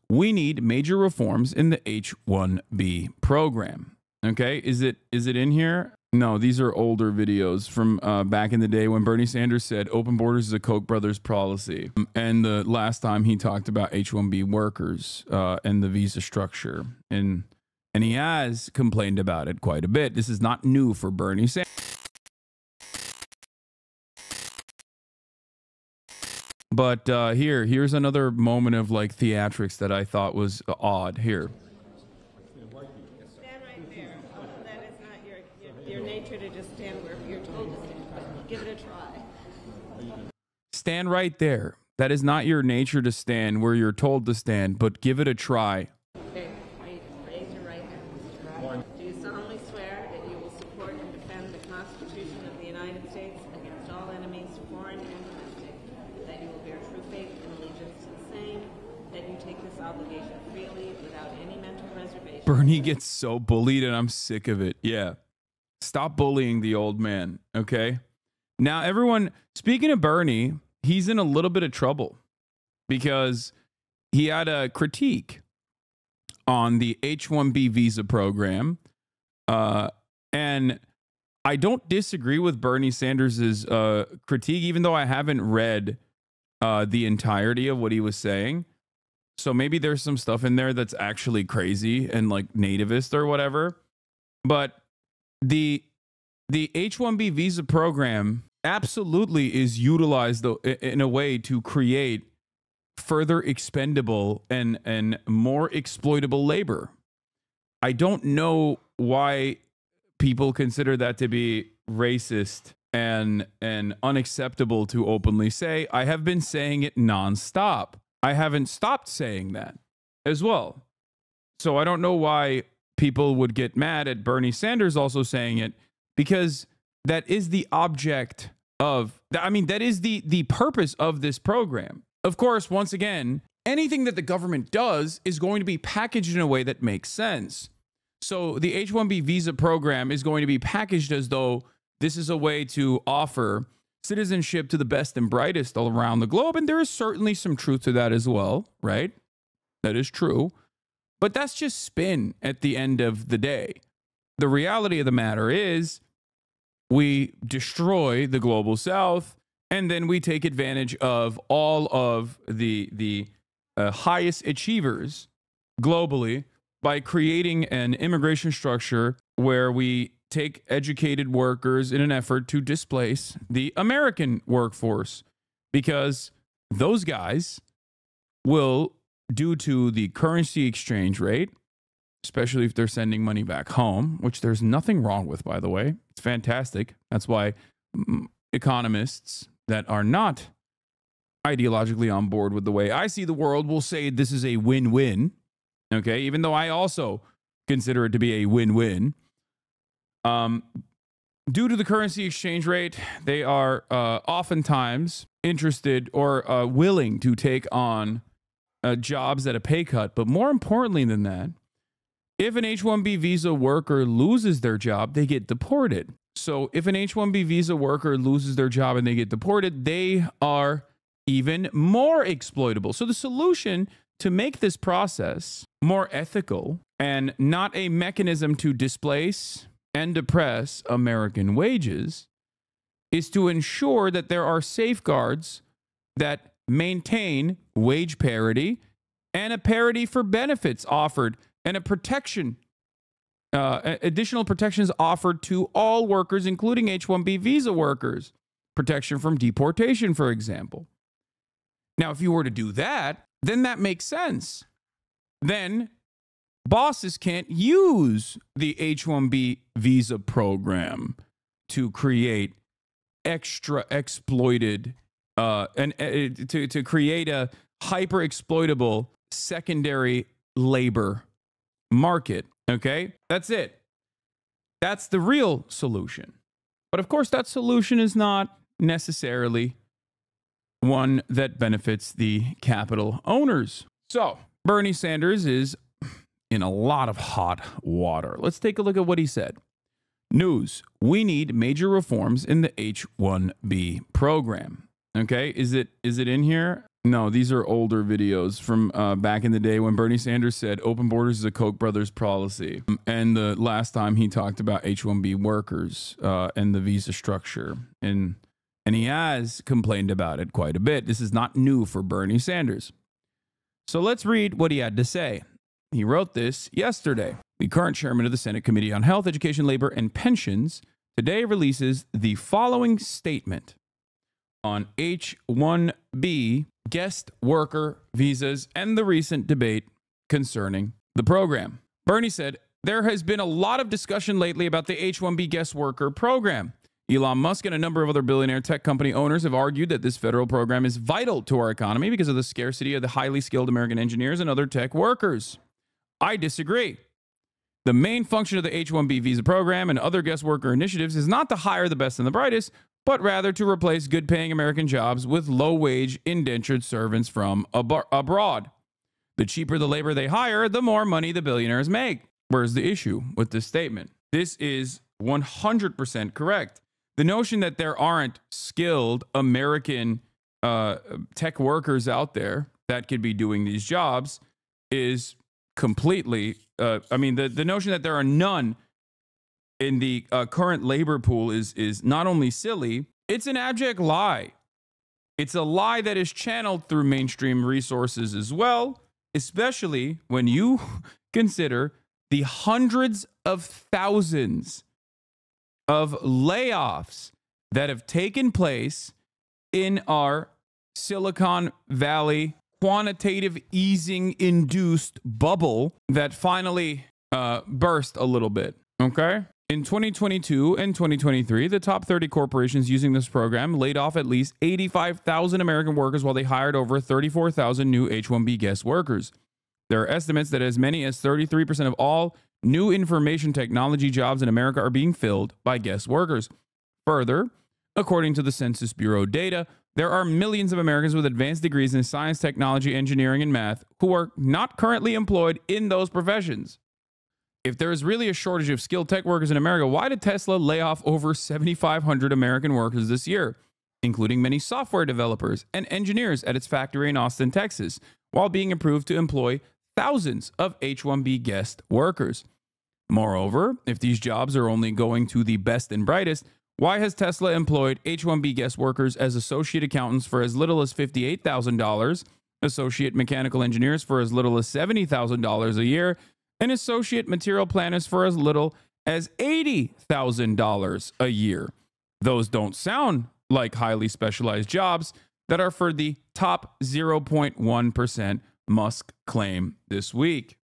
we need major reforms in the H-1B program. Okay, is it in here? No, these are older videos from back in the day when Bernie Sanders said open borders is a Koch brothers policy. And the last time he talked about H-1B workers and the visa structure. And he has complained about it quite a bit. This is not new for Bernie Sanders. But here's another moment of like theatrics that I thought was odd. Here. Stand right there. That is not your nature to just stand where you're told to stand. Give it a try. Stand right there. That is not your nature to stand where you're told to stand, but give it a try. Okay, raise your right hand. Do you solemnly swear that you will support and defend the Constitution of the United States against all enemies, foreign and domestic, that you will bear true faith and allegiance to the same, that you take this obligation freely without any mental reservation? Bernie gets so bullied and I'm sick of it. Yeah. Stop bullying the old man, okay? Now, everyone, speaking of Bernie, he's in a little bit of trouble because he had a critique on the H-1B visa program. And I don't disagree with Bernie Sanders' critique, even though I haven't read the entirety of what he was saying. So maybe there's some stuff in there that's actually crazy and like nativist or whatever. But the H-1B visa program absolutely is utilized in a way to create further expendable and more exploitable labor. I don't know why people consider that to be racist and unacceptable to openly say. I have been saying it nonstop. I haven't stopped saying that as well. So I don't know why people would get mad at Bernie Sanders also saying it, because that is the object of, I mean, that is the purpose of this program. Of course, once again, anything that the government does is going to be packaged in a way that makes sense. So the H-1B visa program is going to be packaged as though this is a way to offer citizenship to the best and brightest all around the globe. And there is certainly some truth to that as well, right? That is true. But that's just spin at the end of the day. The reality of the matter is we destroy the global south, and then we take advantage of all of the highest achievers globally by creating an immigration structure where we take educated workers in an effort to displace the American workforce, because those guys will, due to the currency exchange rate, especially if they're sending money back home, which there's nothing wrong with, by the way. It's fantastic. That's why economists that are not ideologically on board with the way I see the world will say this is a win-win. Okay, even though I also consider it to be a win-win. Due to the currency exchange rate, they are oftentimes interested or willing to take on jobs at a pay cut. But more importantly than that, if an H-1B visa worker loses their job, they get deported. So if an H-1B visa worker loses their job and they get deported, they are even more exploitable. So the solution to make this process more ethical and not a mechanism to displace and depress American wages is to ensure that there are safeguards that maintain wage parity and a parity for benefits offered and a protection, additional protections offered to all workers, including H-1B visa workers, protection from deportation, for example. Now, if you were to do that, then that makes sense. Then bosses can't use the H-1B visa program to create extra exploited and to create a hyper exploitable secondary labor market. Okay, that's it. That's the real solution. But of course, that solution is not necessarily one that benefits the capital owners. So Bernie Sanders is in a lot of hot water. Let's take a look at what he said. News: we need major reforms in the H-1B program. Okay, is it in here? No, these are older videos from back in the day when Bernie Sanders said open borders is a Koch brothers policy. And the last time he talked about H-1B workers and the visa structure. And he has complained about it quite a bit. This is not new for Bernie Sanders. So let's read what he had to say. He wrote this yesterday. The current chairman of the Senate Committee on Health, Education, Labor, and Pensions today releases the following statement on H-1B guest worker visas and the recent debate concerning the program. Bernie said, there has been a lot of discussion lately about the H-1B guest worker program. Elon Musk and a number of other billionaire tech company owners have argued that this federal program is vital to our economy because of the scarcity of the highly skilled American engineers and other tech workers. I disagree. The main function of the H-1B visa program and other guest worker initiatives is not to hire the best and the brightest, but rather to replace good-paying American jobs with low-wage indentured servants from abroad. The cheaper the labor they hire, the more money the billionaires make. Where's the issue with this statement? This is 100% correct. The notion that there aren't skilled American tech workers out there that could be doing these jobs is completely, the notion that there are none in the current labor pool is not only silly, it's an abject lie. It's a lie that is channeled through mainstream resources as well, especially when you consider the hundreds of thousands of layoffs that have taken place in our Silicon Valley quantitative easing induced bubble that finally burst a little bit. Okay. In 2022 and 2023, the top 30 corporations using this program laid off at least 85,000 American workers while they hired over 34,000 new H-1B guest workers. There are estimates that as many as 33% of all new information technology jobs in America are being filled by guest workers. Further, according to the Census Bureau data, there are millions of Americans with advanced degrees in science, technology, engineering, and math who are not currently employed in those professions. If there is really a shortage of skilled tech workers in America, why did Tesla lay off over 7,500 American workers this year, including many software developers and engineers at its factory in Austin, Texas, while being approved to employ thousands of H-1B guest workers? Moreover, if these jobs are only going to the best and brightest, why has Tesla employed H-1B guest workers as associate accountants for as little as $58,000, associate mechanical engineers for as little as $70,000 a year, and associate material planners for as little as $80,000 a year? Those don't sound like highly specialized jobs that are for the top 0.1%, Musk claimed this week.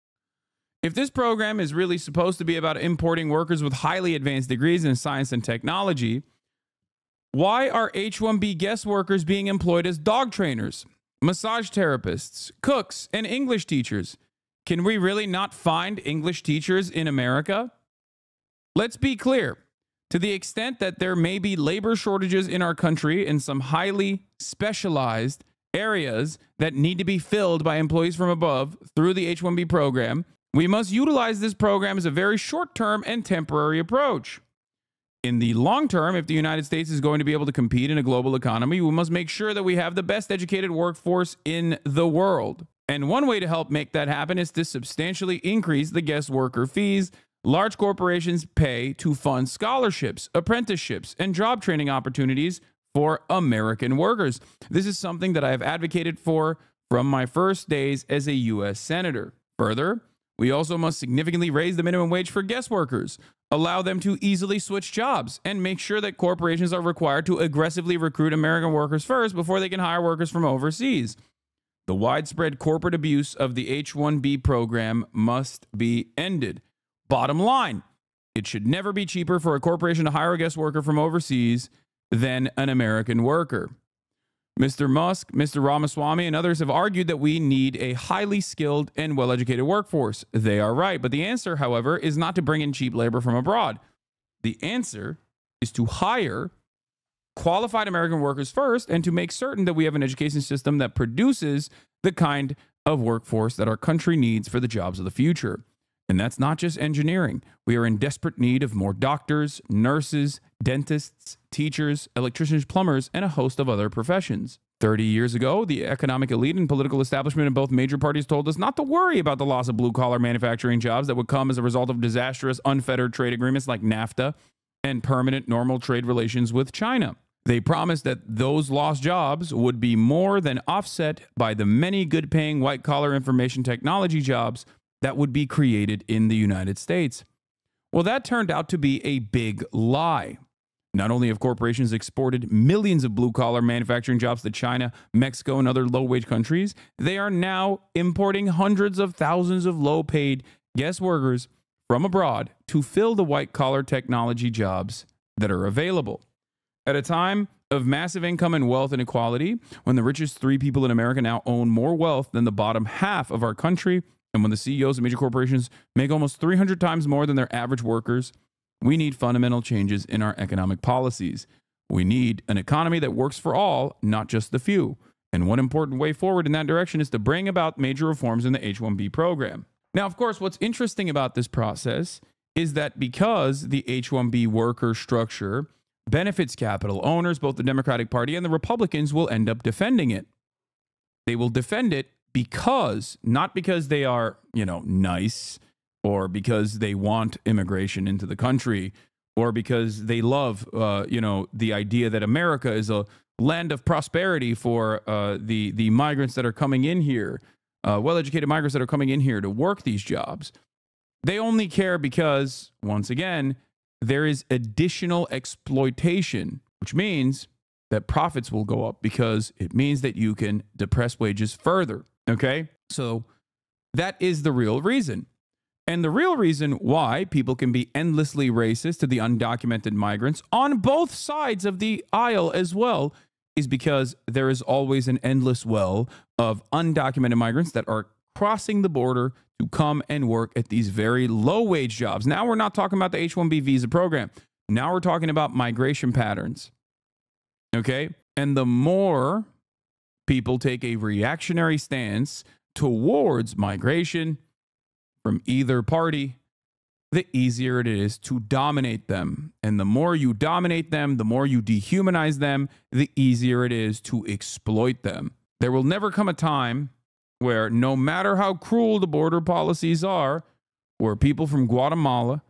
If this program is really supposed to be about importing workers with highly advanced degrees in science and technology, why are H-1B guest workers being employed as dog trainers, massage therapists, cooks, and English teachers? Can we really not find English teachers in America? Let's be clear. To the extent that there may be labor shortages in our country in some highly specialized areas that need to be filled by employees from above through the H-1B program, we must utilize this program as a very short-term and temporary approach. In the long term, if the United States is going to be able to compete in a global economy, we must make sure that we have the best educated workforce in the world. And one way to help make that happen is to substantially increase the guest worker fees large corporations pay to fund scholarships, apprenticeships, and job training opportunities for American workers. This is something that I have advocated for from my first days as a U.S. Senator. Further, we also must significantly raise the minimum wage for guest workers, allow them to easily switch jobs, and make sure that corporations are required to aggressively recruit American workers first before they can hire workers from overseas. The widespread corporate abuse of the H-1B program must be ended. Bottom line, it should never be cheaper for a corporation to hire a guest worker from overseas than an American worker. Mr. Musk, Mr. Ramaswamy, and others have argued that we need a highly skilled and well-educated workforce. They are right, but the answer, however, is not to bring in cheap labor from abroad. The answer is to hire qualified American workers first and to make certain that we have an education system that produces the kind of workforce that our country needs for the jobs of the future. And that's not just engineering. We are in desperate need of more doctors, nurses, dentists, teachers, electricians, plumbers, and a host of other professions. 30 years ago, the economic elite and political establishment in both major parties told us not to worry about the loss of blue-collar manufacturing jobs that would come as a result of disastrous, unfettered trade agreements like NAFTA and permanent normal trade relations with China. They promised that those lost jobs would be more than offset by the many good-paying white-collar information technology jobs that would be created in the United States. Well, that turned out to be a big lie. Not only have corporations exported millions of blue-collar manufacturing jobs to China, Mexico, and other low-wage countries, they are now importing hundreds of thousands of low-paid guest workers from abroad to fill the white-collar technology jobs that are available. At a time of massive income and wealth inequality, when the richest 3 people in America now own more wealth than the bottom half of our country, and when the CEOs of major corporations make almost 300 times more than their average workers, we need fundamental changes in our economic policies. We need an economy that works for all, not just the few. And one important way forward in that direction is to bring about major reforms in the H-1B program. Now, of course, what's interesting about this process is that because the H-1B worker structure benefits capital owners, both the Democratic Party and the Republicans will end up defending it. They will defend it because, not because they are, nice, or because they want immigration into the country, or because they love, the idea that America is a land of prosperity for the migrants that are coming in here, well-educated migrants that are coming in here to work these jobs. They only care because, once again, there is additional exploitation, which means that profits will go up because it means that you can depress wages further. Okay? So that is the real reason. And the real reason why people can be endlessly racist to the undocumented migrants on both sides of the aisle as well is because there is always an endless well of undocumented migrants that are crossing the border to come and work at these very low wage jobs. Now we're not talking about the H-1B visa program. Now we're talking about migration patterns. Okay? And the more people take a reactionary stance towards migration from either party, the easier it is to dominate them. And the more you dominate them, the more you dehumanize them, the easier it is to exploit them. There will never come a time where, no matter how cruel the border policies are, where people from Guatemala,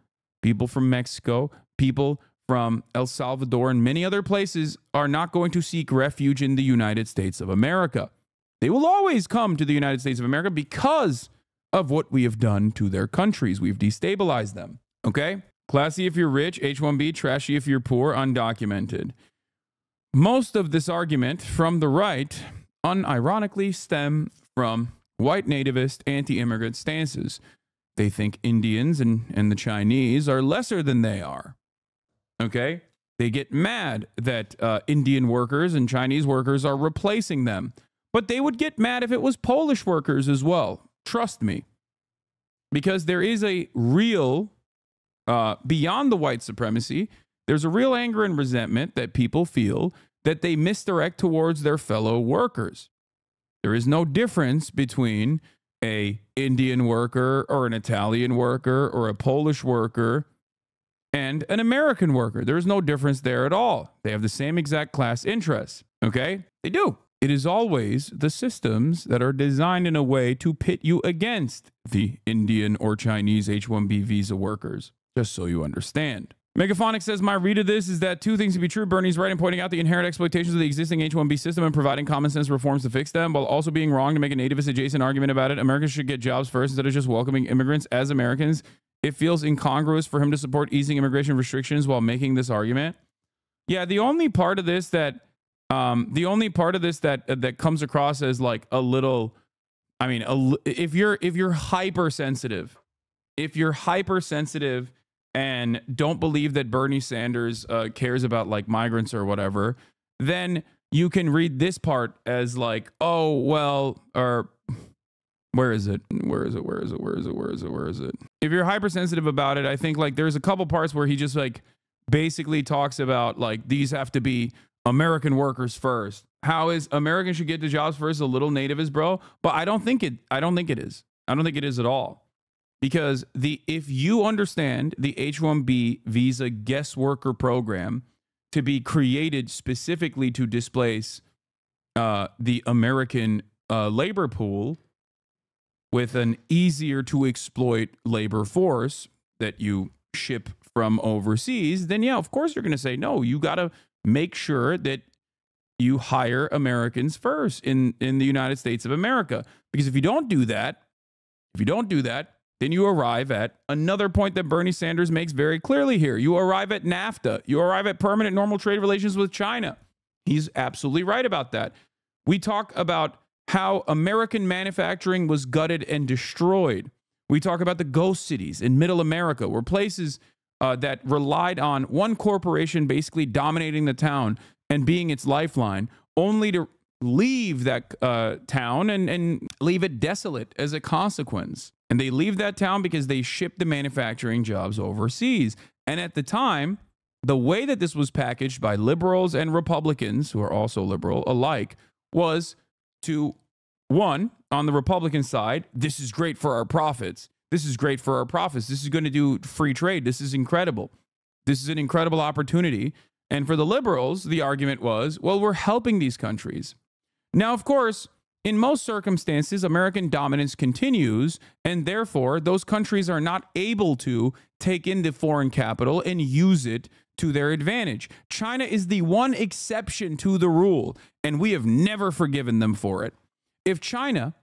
people from Mexico, people from El Salvador, and many other places are not going to seek refuge in the United States of America. They will always come to the United States of America because of what we have done to their countries. We've destabilized them. Okay? Classy if you're rich, H-1B, trashy if you're poor, undocumented. Most of this argument from the right unironically stem from white nativist anti-immigrant stances. They think Indians and the Chinese are lesser than they are. Okay? They get mad that Indian workers and Chinese workers are replacing them. But they would get mad if it was Polish workers as well. Trust me. Because there is a real, beyond the white supremacy, there's a real anger and resentment that people feel that they misdirect towards their fellow workers. There is no difference between an Indian worker or an Italian worker or a Polish worker and an American worker. There is no difference there at all. They have the same exact class interests. Okay? They do. It is always the systems that are designed in a way to pit you against the Indian or Chinese H-1B visa workers, just so you understand. Megaphonic says, my read of this is that two things can be true. Bernie's right in pointing out the inherent exploitations of the existing H-1B system and providing common sense reforms to fix them, while also being wrong to make a nativist adjacent argument about it. Americans should get jobs first instead of just welcoming immigrants as Americans. It feels incongruous for him to support easing immigration restrictions while making this argument. Yeah, the only part of this that that comes across as like a little, I mean, if you're hypersensitive and don't believe that Bernie Sanders cares about like migrants or whatever, then you can read this part as like, oh, well, or where is it? If you're hypersensitive about it, I think like there's a couple parts where he just like basically talks about like these have to be American workers first. How is Americans should get the jobs first a little nativist, bro? But I don't think it is. I don't think it is at all. Because if you understand the H-1B visa guest worker program to be created specifically to displace the American labor pool with an easier to exploit labor force that you ship from overseas, then yeah, of course you're going to say, no, you got to make sure that you hire Americans first in the United States of America. Because if you don't do that, then you arrive at another point that Bernie Sanders makes very clearly here. You arrive at NAFTA. You arrive at permanent normal trade relations with China. He's absolutely right about that. We talk about how American manufacturing was gutted and destroyed. We talk about the ghost cities in middle America, where places that relied on one corporation basically dominating the town and being its lifeline, only to leave that town and leave it desolate as a consequence. And they leave that town because they shipped the manufacturing jobs overseas. And at the time, the way that this was packaged by liberals and Republicans, who are also liberal alike, was to, one, on the Republican side, this is great for our profits. This is great for our profits. This is going to do free trade. This is incredible. This is an incredible opportunity. And for the liberals, the argument was, well, we're helping these countries. Now, of course, in most circumstances, American dominance continues, and therefore, those countries are not able to take in the foreign capital and use it to their advantage. China is the one exception to the rule, and we have never forgiven them for it. If China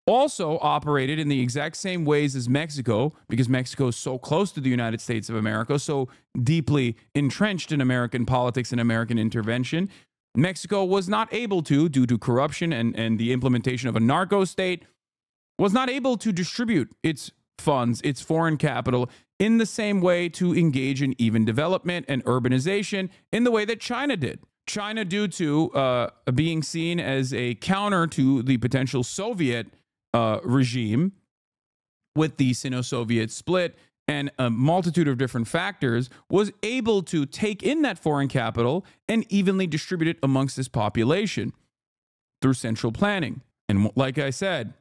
also operated in the exact same ways as Mexico, because Mexico is so close to the United States of America, so deeply entrenched in American politics and American intervention, Mexico was not able to, due to corruption and the implementation of a narco state, was not able to distribute its funds, its foreign capital, in the same way to engage in even development and urbanization in the way that China did. China, due to being seen as a counter to the potential Soviet regime with the Sino-Soviet split and a multitude of different factors, was able to take in that foreign capital and evenly distribute it amongst this population through central planning. And like I said,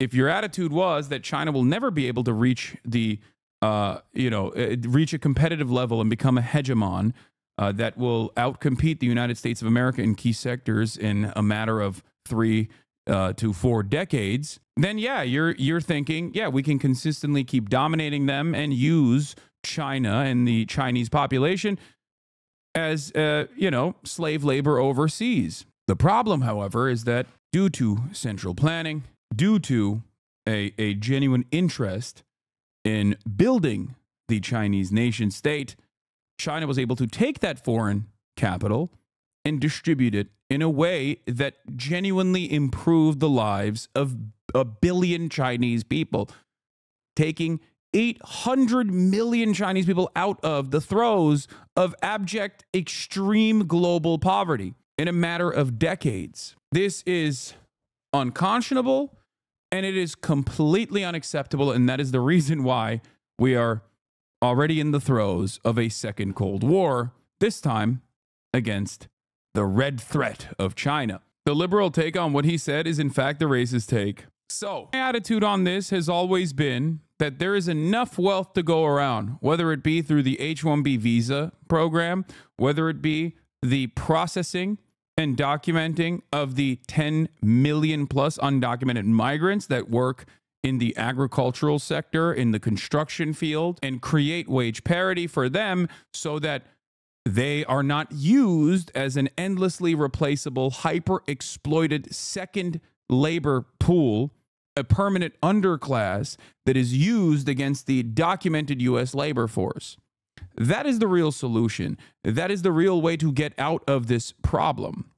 if your attitude was that China will never be able to reach the, reach a competitive level and become a hegemon that will outcompete the United States of America in key sectors in a matter of 3 to 4 decades, then yeah, you're thinking, yeah, we can consistently keep dominating them and use China and the Chinese population as, slave labor overseas. The problem, however, is that due to central planning, due to a genuine interest in building the Chinese nation state, China was able to take that foreign capital and distribute it in a way that genuinely improved the lives of 1 billion Chinese people, taking 800 million Chinese people out of the throes of abject, extreme global poverty in a matter of decades. This is unconscionable, and it is completely unacceptable, and that is the reason why we are already in the throes of a second Cold War, this time against the red threat of China. The liberal take on what he said is in fact the racist take. So, my attitude on this has always been that there is enough wealth to go around, whether it be through the H-1B visa program, whether it be the processing and documenting of the 10 million plus undocumented migrants that work in the agricultural sector, in the construction field, and create wage parity for them so that they are not used as an endlessly replaceable, hyper-exploited second labor pool, a permanent underclass that is used against the documented U.S. labor force. That is the real solution. That is the real way to get out of this problem.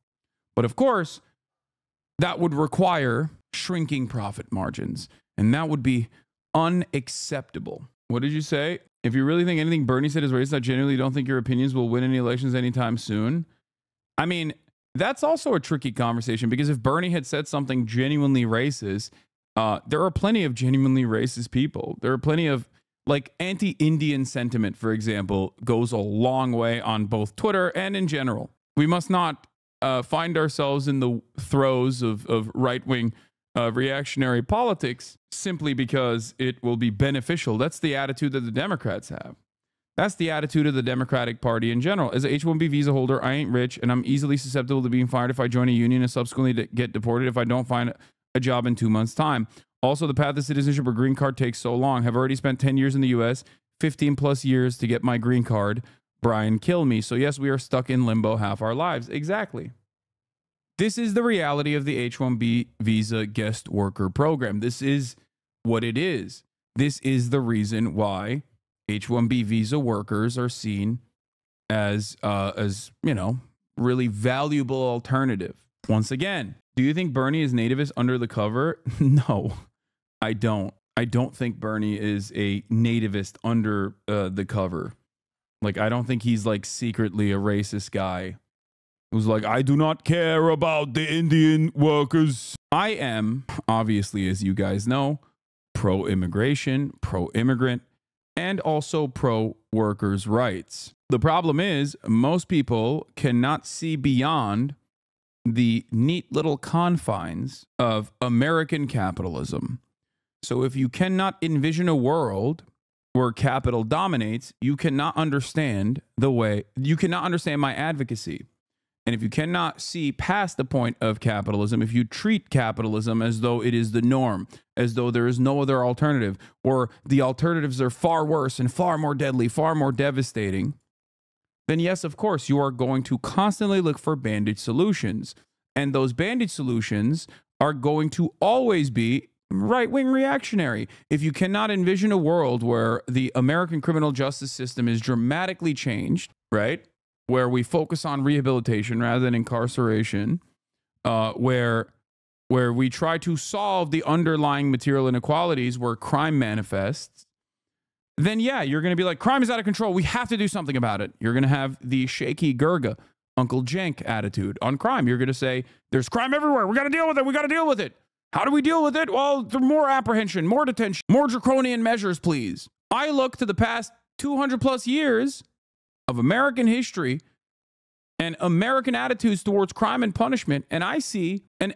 But of course, that would require shrinking profit margins, and that would be unacceptable. What did you say? If you really think anything Bernie said is racist, I genuinely don't think your opinions will win any elections anytime soon. I mean, that's also a tricky conversation, because if Bernie had said something genuinely racist, there are plenty of genuinely racist people. There are plenty of, like, anti-Indian sentiment, for example, goes a long way on both Twitter and in general. We must not find ourselves in the throes of right-wing reactionary politics simply because it will be beneficial. That's the attitude that the Democrats have. That's the attitude of the Democratic Party in general. As an H-1B visa holder, I ain't rich, and I'm easily susceptible to being fired if I join a union and subsequently get deported if I don't find a job in 2 months' time. Also, the path to citizenship or green card takes so long. Have already spent 10 years in the U.S., 15 plus years to get my green card. Brian, kill me. So yes, we are stuck in limbo half our lives. Exactly. This is the reality of the H-1B visa guest worker program. This is what it is. This is the reason why H-1B visa workers are seen as really valuable alternative. Once again, do you think Bernie is nativist under the cover? No, I don't. I don't think Bernie is a nativist under the cover. Like, I don't think he's like secretly a racist guy who's like, I do not care about the Indian workers. I am, obviously, as you guys know, pro-immigration, pro-immigrant, and also pro-workers' rights. The problem is most people cannot see beyond the neat little confines of American capitalism. So if you cannot envision a world where capital dominates, you cannot understand my advocacy. And if you cannot see past the point of capitalism, if you treat capitalism as though it is the norm, as though there is no other alternative, or the alternatives are far worse and far more deadly, far more devastating, then yes, of course, you are going to constantly look for bandage solutions. And those bandage solutions are going to always be right-wing reactionary. If you cannot envision a world where the American criminal justice system is dramatically changed, right? Where we focus on rehabilitation rather than incarceration, where we try to solve the underlying material inequalities where crime manifests, then yeah, you're going to be like, crime is out of control. We have to do something about it. You're going to have the shaky Gurga, Uncle Jenk attitude on crime. You're going to say, there's crime everywhere. We got to deal with it. We got to deal with it. How do we deal with it? Well, through more apprehension, more detention, more draconian measures, please. I look to the past 200 plus years of American history and American attitudes towards crime and punishment, and I see an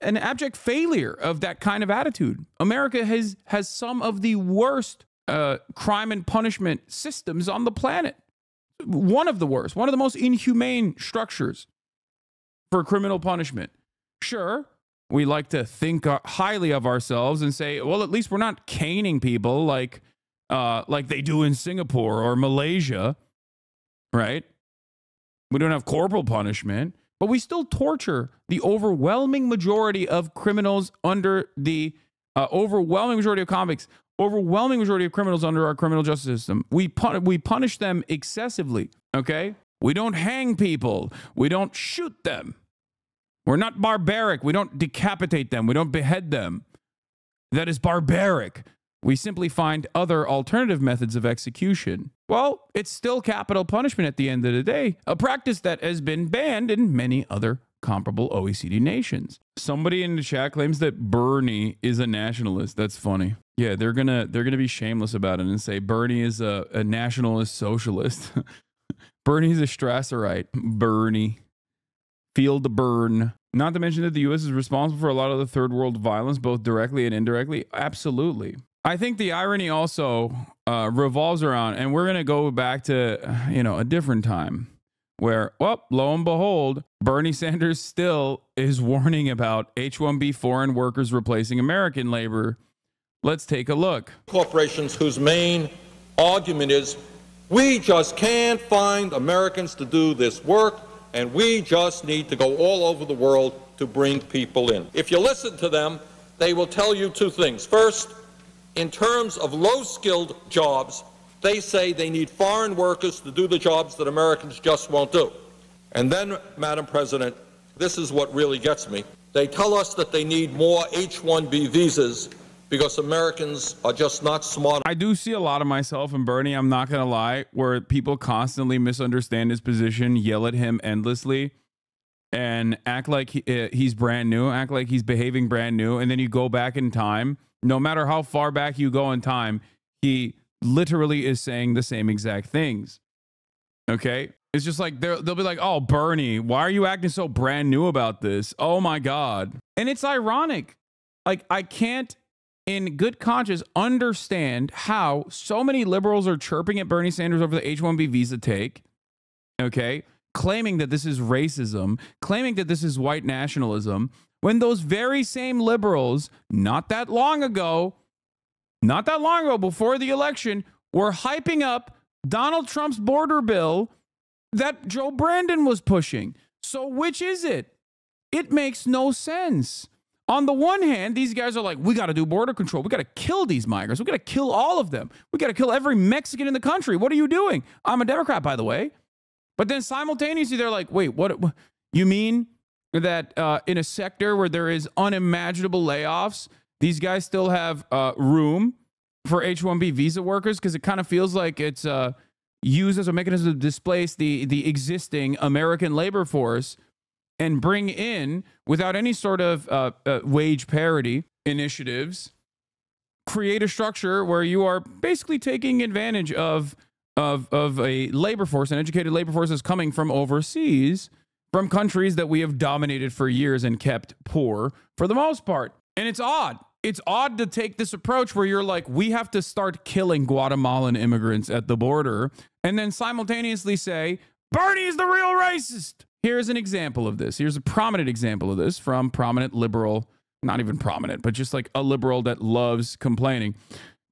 abject failure of that kind of attitude. America has some of the worst crime and punishment systems on the planet. One of the worst, one of the most inhumane structures for criminal punishment. Sure, we like to think highly of ourselves and say, well, at least we're not caning people like they do in Singapore or Malaysia, right? We don't have corporal punishment, but we still torture the overwhelming majority of criminals under the overwhelming majority of convicts, overwhelming majority of criminals under our criminal justice system. We punish them excessively, okay? We don't hang people. We don't shoot them. We're not barbaric. We don't decapitate them. We don't behead them. That is barbaric. We simply find other alternative methods of execution. Well, it's still capital punishment at the end of the day, a practice that has been banned in many other comparable OECD nations. Somebody in the chat claims that Bernie is a nationalist. That's funny. Yeah, they're gonna be shameless about it and say Bernie is a nationalist socialist. Bernie's a Strasserite. Bernie. Feel the burn. Not to mention that the U.S. is responsible for a lot of the third world violence, both directly and indirectly. Absolutely. I think the irony also revolves around, and we're going to go back to, a different time where, well, lo and behold, Bernie Sanders still is warning about H-1B foreign workers replacing American labor. Let's take a look. Corporations whose main argument is, we just can't find Americans to do this work, and we just need to go all over the world to bring people in. If you listen to them, they will tell you two things. First, in terms of low-skilled jobs, they say they need foreign workers to do the jobs that Americans just won't do. And then, Madam President, this is what really gets me. They tell us that they need more H-1B visas because Americans are just not smart. I do see a lot of myself in Bernie, I'm not going to lie, where people constantly misunderstand his position, yell at him endlessly, and act like he's brand new, act like he's behaving brand new, and then you go back in time. No matter how far back you go in time, he literally is saying the same exact things. Okay? It's just like they'll be like, oh, Bernie, why are you acting so brand new about this? Oh, my God. And it's ironic. Like, I can't in good conscience understand how so many liberals are chirping at Bernie Sanders over the H-1B visa take, okay, claiming that this is racism, claiming that this is white nationalism, when those very same liberals, not that long ago, before the election, were hyping up Donald Trump's border bill that Joe Brandon was pushing. So which is it? It makes no sense. On the one hand, these guys are like, we got to do border control. We got to kill these migrants. We got to kill all of them. We got to kill every Mexican in the country. What are you doing? I'm a Democrat, by the way. But then simultaneously, they're like, wait, what? You mean that in a sector where there is unimaginable layoffs, these guys still have room for H-1B visa workers? Because it kind of feels like it's used as a mechanism to displace the existing American labor force and bring in, without any sort of wage parity initiatives, create a structure where you are basically taking advantage of a labor force, an educated labor force that's coming from overseas, from countries that we have dominated for years and kept poor for the most part. And it's odd. It's odd to take this approach where you're like, we have to start killing Guatemalan immigrants at the border, and then simultaneously say, Bernie is the real racist. Here's an example of this. Here's a prominent example of this from prominent liberal, not even prominent, but just like a liberal that loves complaining.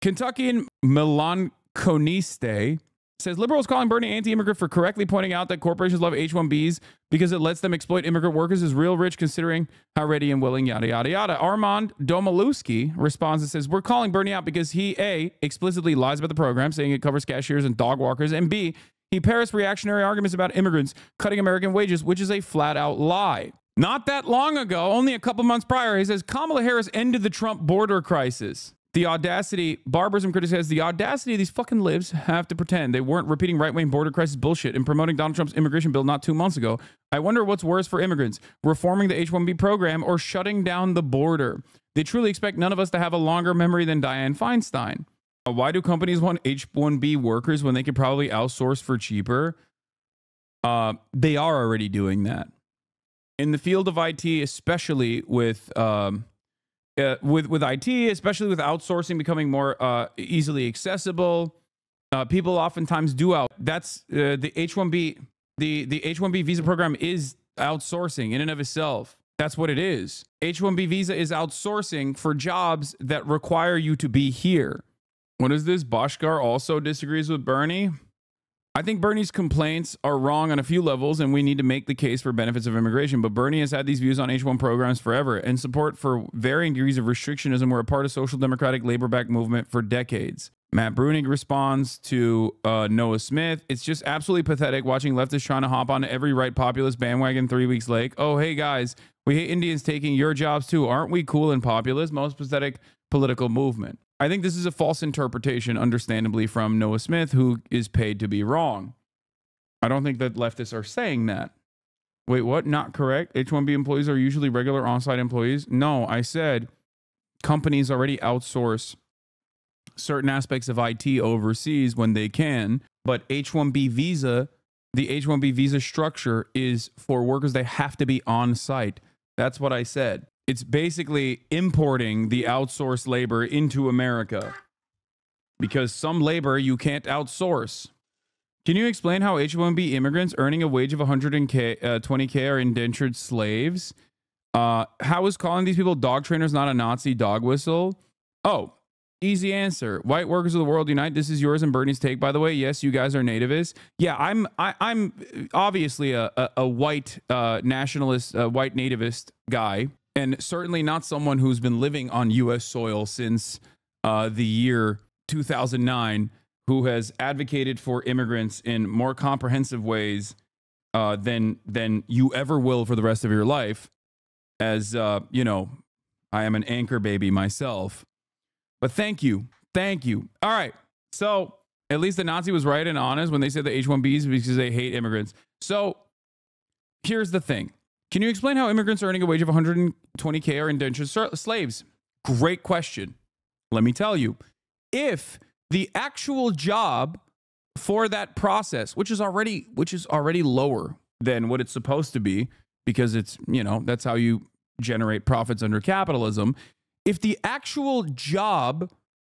Kentuckian Milan Coniste says, liberals calling Bernie anti-immigrant for correctly pointing out that corporations love H-1Bs because it lets them exploit immigrant workers is real rich considering how ready and willing, yada, yada, yada. Armand Domaluski responds and says, we're calling Bernie out because he, A, explicitly lies about the program, saying it covers cashiers and dog walkers, and B, he parrots reactionary arguments about immigrants cutting American wages, which is a flat-out lie. Not that long ago, only a couple months prior, he says Kamala Harris ended the Trump border crisis. The audacity, barbarism critic says, the audacity of these fucking libs have to pretend they weren't repeating right-wing border crisis bullshit and promoting Donald Trump's immigration bill not 2 months ago. I wonder what's worse for immigrants, reforming the H-1B program or shutting down the border. They truly expect none of us to have a longer memory than Dianne Feinstein. Why do companies want H-1B workers when they could probably outsource for cheaper? They are already doing that. In the field of IT, especially with IT, especially with outsourcing becoming more easily accessible, people oftentimes do out. That's the H-1B. The H-1B visa program is outsourcing in and of itself. That's what it is. H-1B visa is outsourcing for jobs that require you to be here. What is this? Bhaskar also disagrees with Bernie. I think Bernie's complaints are wrong on a few levels, and we need to make the case for benefits of immigration. But Bernie has had these views on H-1 programs forever, and support for varying degrees of restrictionism were a part of social democratic labor-backed movement for decades. Matt Bruenig responds to Noah Smith. It's just absolutely pathetic watching leftists trying to hop on every right populist bandwagon 3 weeks late. Oh, hey guys, we hate Indians taking your jobs too. Aren't we cool and populist? Most pathetic political movement. I think this is a false interpretation, understandably, from Noah Smith, who is paid to be wrong. I don't think that leftists are saying that. Wait, what? Not correct? H-1B employees are usually regular on-site employees? No, I said companies already outsource certain aspects of IT overseas when they can, but H-1B visa, the H-1B visa structure is for workers. They have to be on-site. That's what I said. It's basically importing the outsourced labor into America because some labor you can't outsource. Can you explain how H-1B immigrants earning a wage of $120K are indentured slaves? How is calling these people dog trainers not a Nazi dog whistle? Oh, easy answer. White workers of the world unite. This is yours and Bernie's take, by the way. Yes, you guys are nativists. Yeah, I'm obviously a white nationalist, white nativist guy. And certainly not someone who's been living on U.S. soil since the year 2009, who has advocated for immigrants in more comprehensive ways than you ever will for the rest of your life. As, you know, I am an anchor baby myself. But thank you. Thank you. All right. So at least the Nazi was right and honest when they said the H-1Bs because they hate immigrants. So here's the thing. Can you explain how immigrants earning a wage of $120K are indentured slaves? Great question. Let me tell you. If the actual job for that process, which is already lower than what it's supposed to be, because it's, you know, that's how you generate profits under capitalism. if the actual job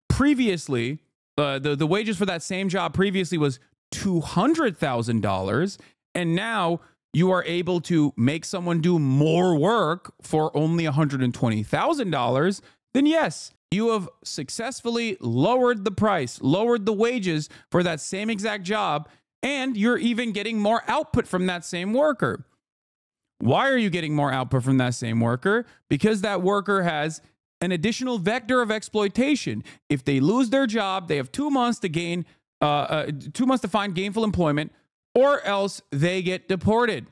previously, the wages for that same job previously was $200,000, and now you are able to make someone do more work for only $120,000, then yes, you have successfully lowered the price, lowered the wages for that same exact job, and you're even getting more output from that same worker. Why are you getting more output from that same worker? Because that worker has an additional vector of exploitation. If they lose their job, they have 2 months to gain, 2 months to find gainful employment, or else they get deported.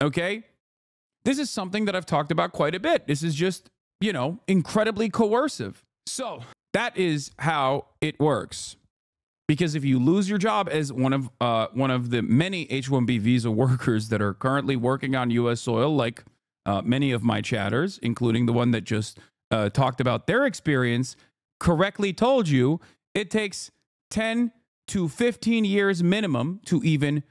Okay? This is something that I've talked about quite a bit. This is just, you know, incredibly coercive. So that is how it works. Because if you lose your job as one of the many H-1B visa workers that are currently working on U.S. soil, like many of my chatters, including the one that just talked about their experience, correctly told you, it takes 10 to 15 years minimum to even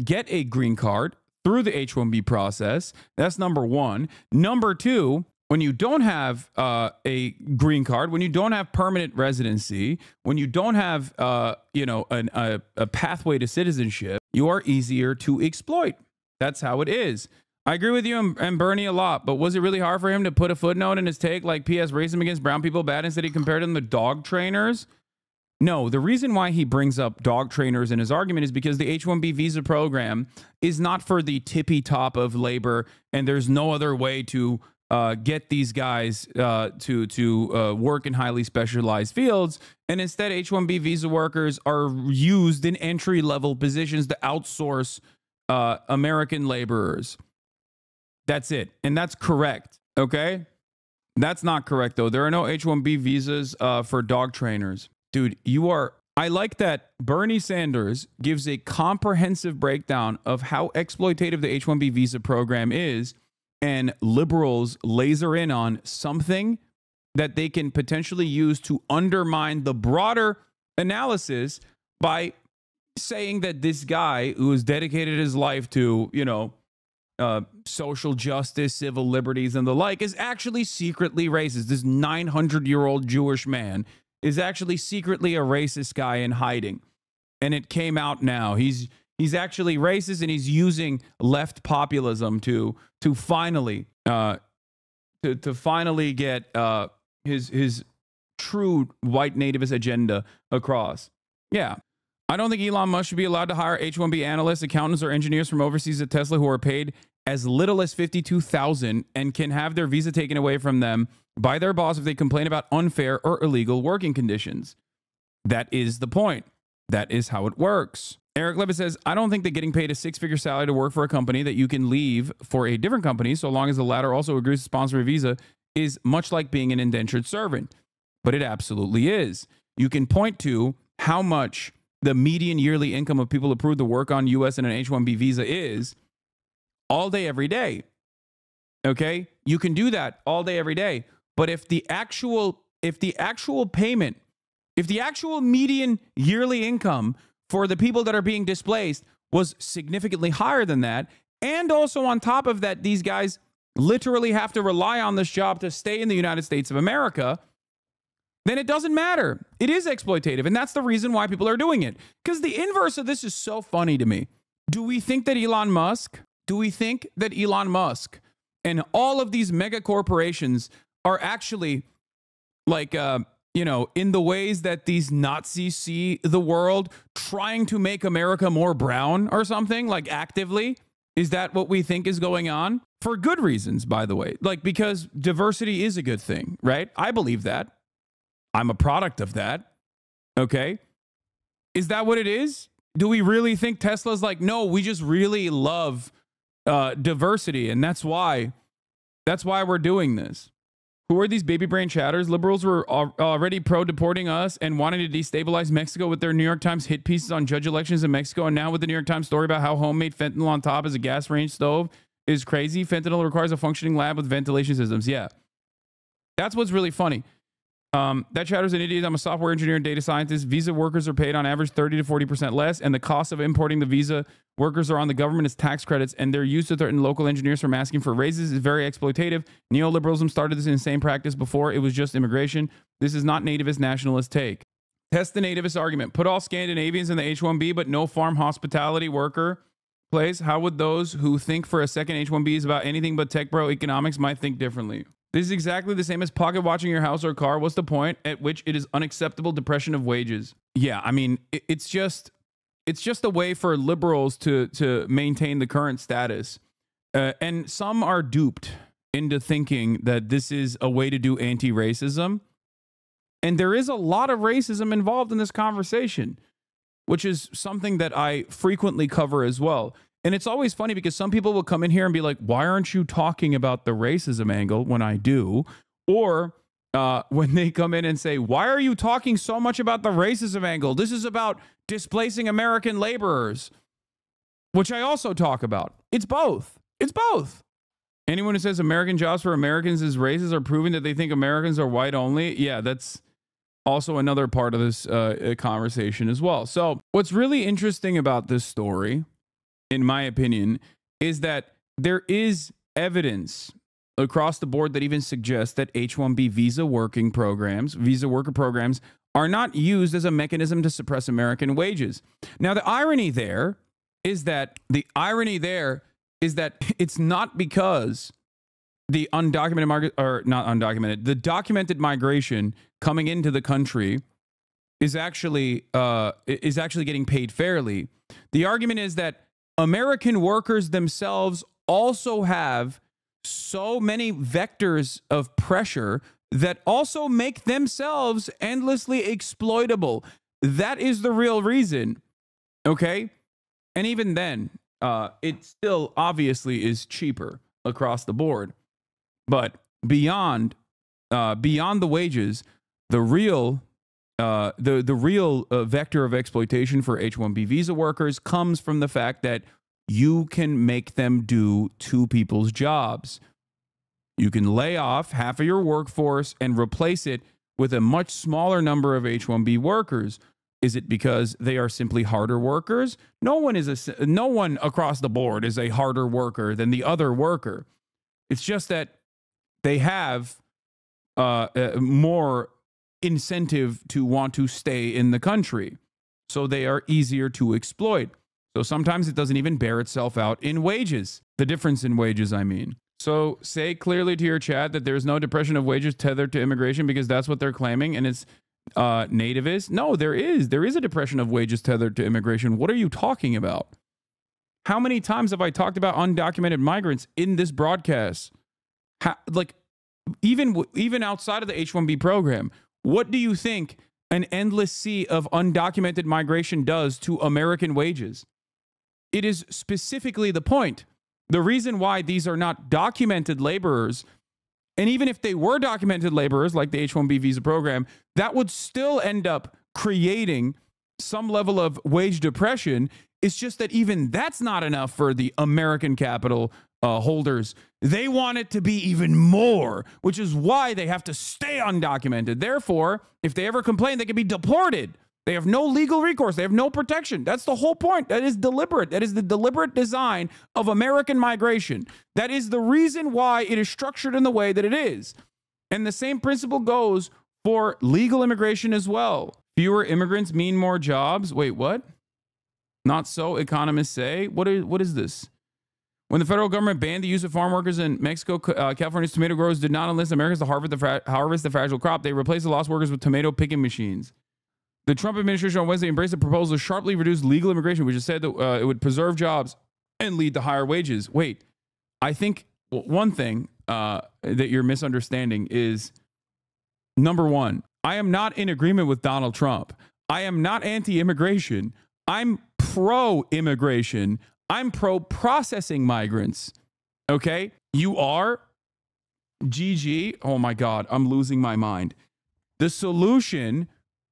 get a green card through the H-1B process. That's number one. Number two, when you don't have a green card, when you don't have permanent residency, when you don't have a pathway to citizenship, you are easier to exploit. That's how it is. I agree with you and Bernie a lot, but was it really hard for him to put a footnote in his take like P.S. racism against brown people bad instead he compared them to dog trainers? No, the reason why he brings up dog trainers in his argument is because the H-1B visa program is not for the tippy top of labor, and there's no other way to get these guys to work in highly specialized fields. And instead, H-1B visa workers are used in entry-level positions to outsource American laborers. That's it. And that's correct. Okay? That's not correct, though. There are no H-1B visas for dog trainers. Dude, I like that Bernie Sanders gives a comprehensive breakdown of how exploitative the H-1B visa program is, and liberals laser in on something that they can potentially use to undermine the broader analysis by saying that this guy who has dedicated his life to, social justice, civil liberties, and the like is actually secretly racist. This 900-year-old Jewish man is actually secretly a racist guy in hiding. And it came out now. He's actually racist, and he's using left populism to finally finally get his true white nativist agenda across. Yeah. I don't think Elon Musk should be allowed to hire H-1B analysts, accountants, or engineers from overseas at Tesla who are paid as little as $52,000 and can have their visa taken away from them by their boss if they complain about unfair or illegal working conditions. That is the point. That is how it works. Eric Levitt says, I don't think that getting paid a six-figure salary to work for a company that you can leave for a different company, so long as the latter also agrees to sponsor a visa, is much like being an indentured servant. But it absolutely is. You can point to how much the median yearly income of people approved to work on U.S. and an H-1B visa is all day, every day. Okay? You can do that all day, every day. But if the actual payment, if the actual median yearly income for the people that are being displaced was significantly higher than that, and also on top of that, these guys literally have to rely on this job to stay in the United States of America, then it doesn't matter. It is exploitative, and that's the reason why people are doing it. Because the inverse of this is so funny to me. Do we think that Elon Musk and all of these mega corporations are actually like, in the ways that these Nazis see the world, trying to make America more brown or something, like actively? Is that what we think is going on? For good reasons, by the way. Like, because diversity is a good thing, right? I believe that. I'm a product of that. Okay? Is that what it is? Do we really think Tesla's like, no, we just really love diversity, and that's why we're doing this? Who are these baby brain chatters? Liberals were already pro-deporting us and wanting to destabilize Mexico with their New York Times hit pieces on judge elections in Mexico, and now with the New York Times story about how homemade fentanyl on top is a gas range stove is crazy. Fentanyl requires a functioning lab with ventilation systems. Yeah. That's what's really funny. That chatter's an idiot. I'm a software engineer and data scientist. Visa workers are paid on average 30 to 40% less, and the cost of importing the visa workers are on the government as tax credits, and they're used to threaten local engineers from asking for raises. Is very exploitative. Neoliberalism started this insane practice before it was just immigration. This is not nativist nationalist take. Test the nativist argument. Put all Scandinavians in the H-1B, but no farm hospitality worker place. How would those who think for a second H-1B is about anything but tech bro economics might think differently? This is exactly the same as pocket watching your house or car. What's the point at which it is unacceptable depression of wages? Yeah, I mean, it's just a way for liberals to maintain the current status. And some are duped into thinking that this is a way to do anti-racism. And there is a lot of racism involved in this conversation, which is something that I frequently cover as well. And it's always funny because some people will come in here and be like, why aren't you talking about the racism angle when I do? Or when they come in and say, why are you talking so much about the racism angle? This is about displacing American laborers, which I also talk about. It's both. It's both. Anyone who says American jobs for Americans is racist are proving that they think Americans are white only. Yeah, that's also another part of this conversation as well. So what's really interesting about this story, in my opinion, is that there is evidence across the board that even suggests that H-1B visa worker programs are not used as a mechanism to suppress American wages. Now, the irony there is that it's not because the the documented migration coming into the country is actually getting paid fairly. The argument is that American workers themselves also have so many vectors of pressure that also make themselves endlessly exploitable. That is the real reason. Okay? And even then, it still obviously is cheaper across the board. But beyond the wages, the real vector of exploitation for H-1B visa workers comes from the fact that you can make them do two people's jobs. You can lay off half of your workforce and replace it with a much smaller number of H-1B workers. Is it because they are simply harder workers? No one across the board is a harder worker than the other worker. It's just that they have more incentive to want to stay in the country. So they are easier to exploit. So sometimes it doesn't even bear itself out in wages. The difference in wages, I mean. So say clearly to your chat that there's no depression of wages tethered to immigration because that's what they're claiming and it's nativist. No, there is. There is a depression of wages tethered to immigration. What are you talking about? How many times have I talked about undocumented migrants in this broadcast? Even outside of the H-1B program, what do you think an endless sea of undocumented migration does to American wages? It is specifically the point. The reason why these are not documented laborers, and even if they were documented laborers like the H-1B visa program, that would still end up creating some level of wage depression. It's just that even that's not enough for the American capital holders. They want it to be even more, which is why they have to stay undocumented. Therefore, if they ever complain, they can be deported. They have no legal recourse. They have no protection. That's the whole point. That is deliberate. That is the deliberate design of American migration. That is the reason why it is structured in the way that it is. And the same principle goes for legal immigration as well. Fewer immigrants mean more jobs. Wait, what? Not so, economists say. What is this? When the federal government banned the use of farm workers in Mexico, California's tomato growers did not enlist Americans to harvest the fragile crop. They replaced the lost workers with tomato picking machines. The Trump administration on Wednesday embraced a proposal to sharply reduce legal immigration, which is said that it would preserve jobs and lead to higher wages. Wait, I think one thing that you're misunderstanding is, number one, I am not in agreement with Donald Trump. I am not anti-immigration. I'm pro-immigration. I'm pro-processing migrants. Okay? You are? GG. Oh my God, I'm losing my mind. The solution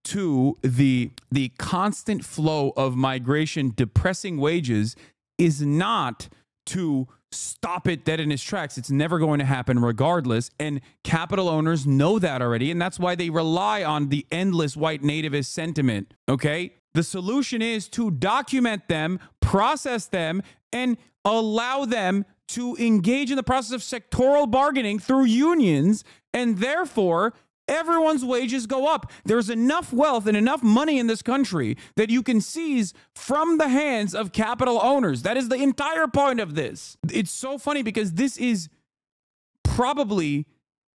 to the constant flow of migration depressing wages is not to stop it dead in its tracks. It's never going to happen regardless. And capital owners know that already. And that's why they rely on the endless white nativist sentiment. Okay. The solution is to document them, process them, and allow them to engage in the process of sectoral bargaining through unions. And therefore, everyone's wages go up. There's enough wealth and enough money in this country that you can seize from the hands of capital owners. That is the entire point of this. It's so funny because this is probably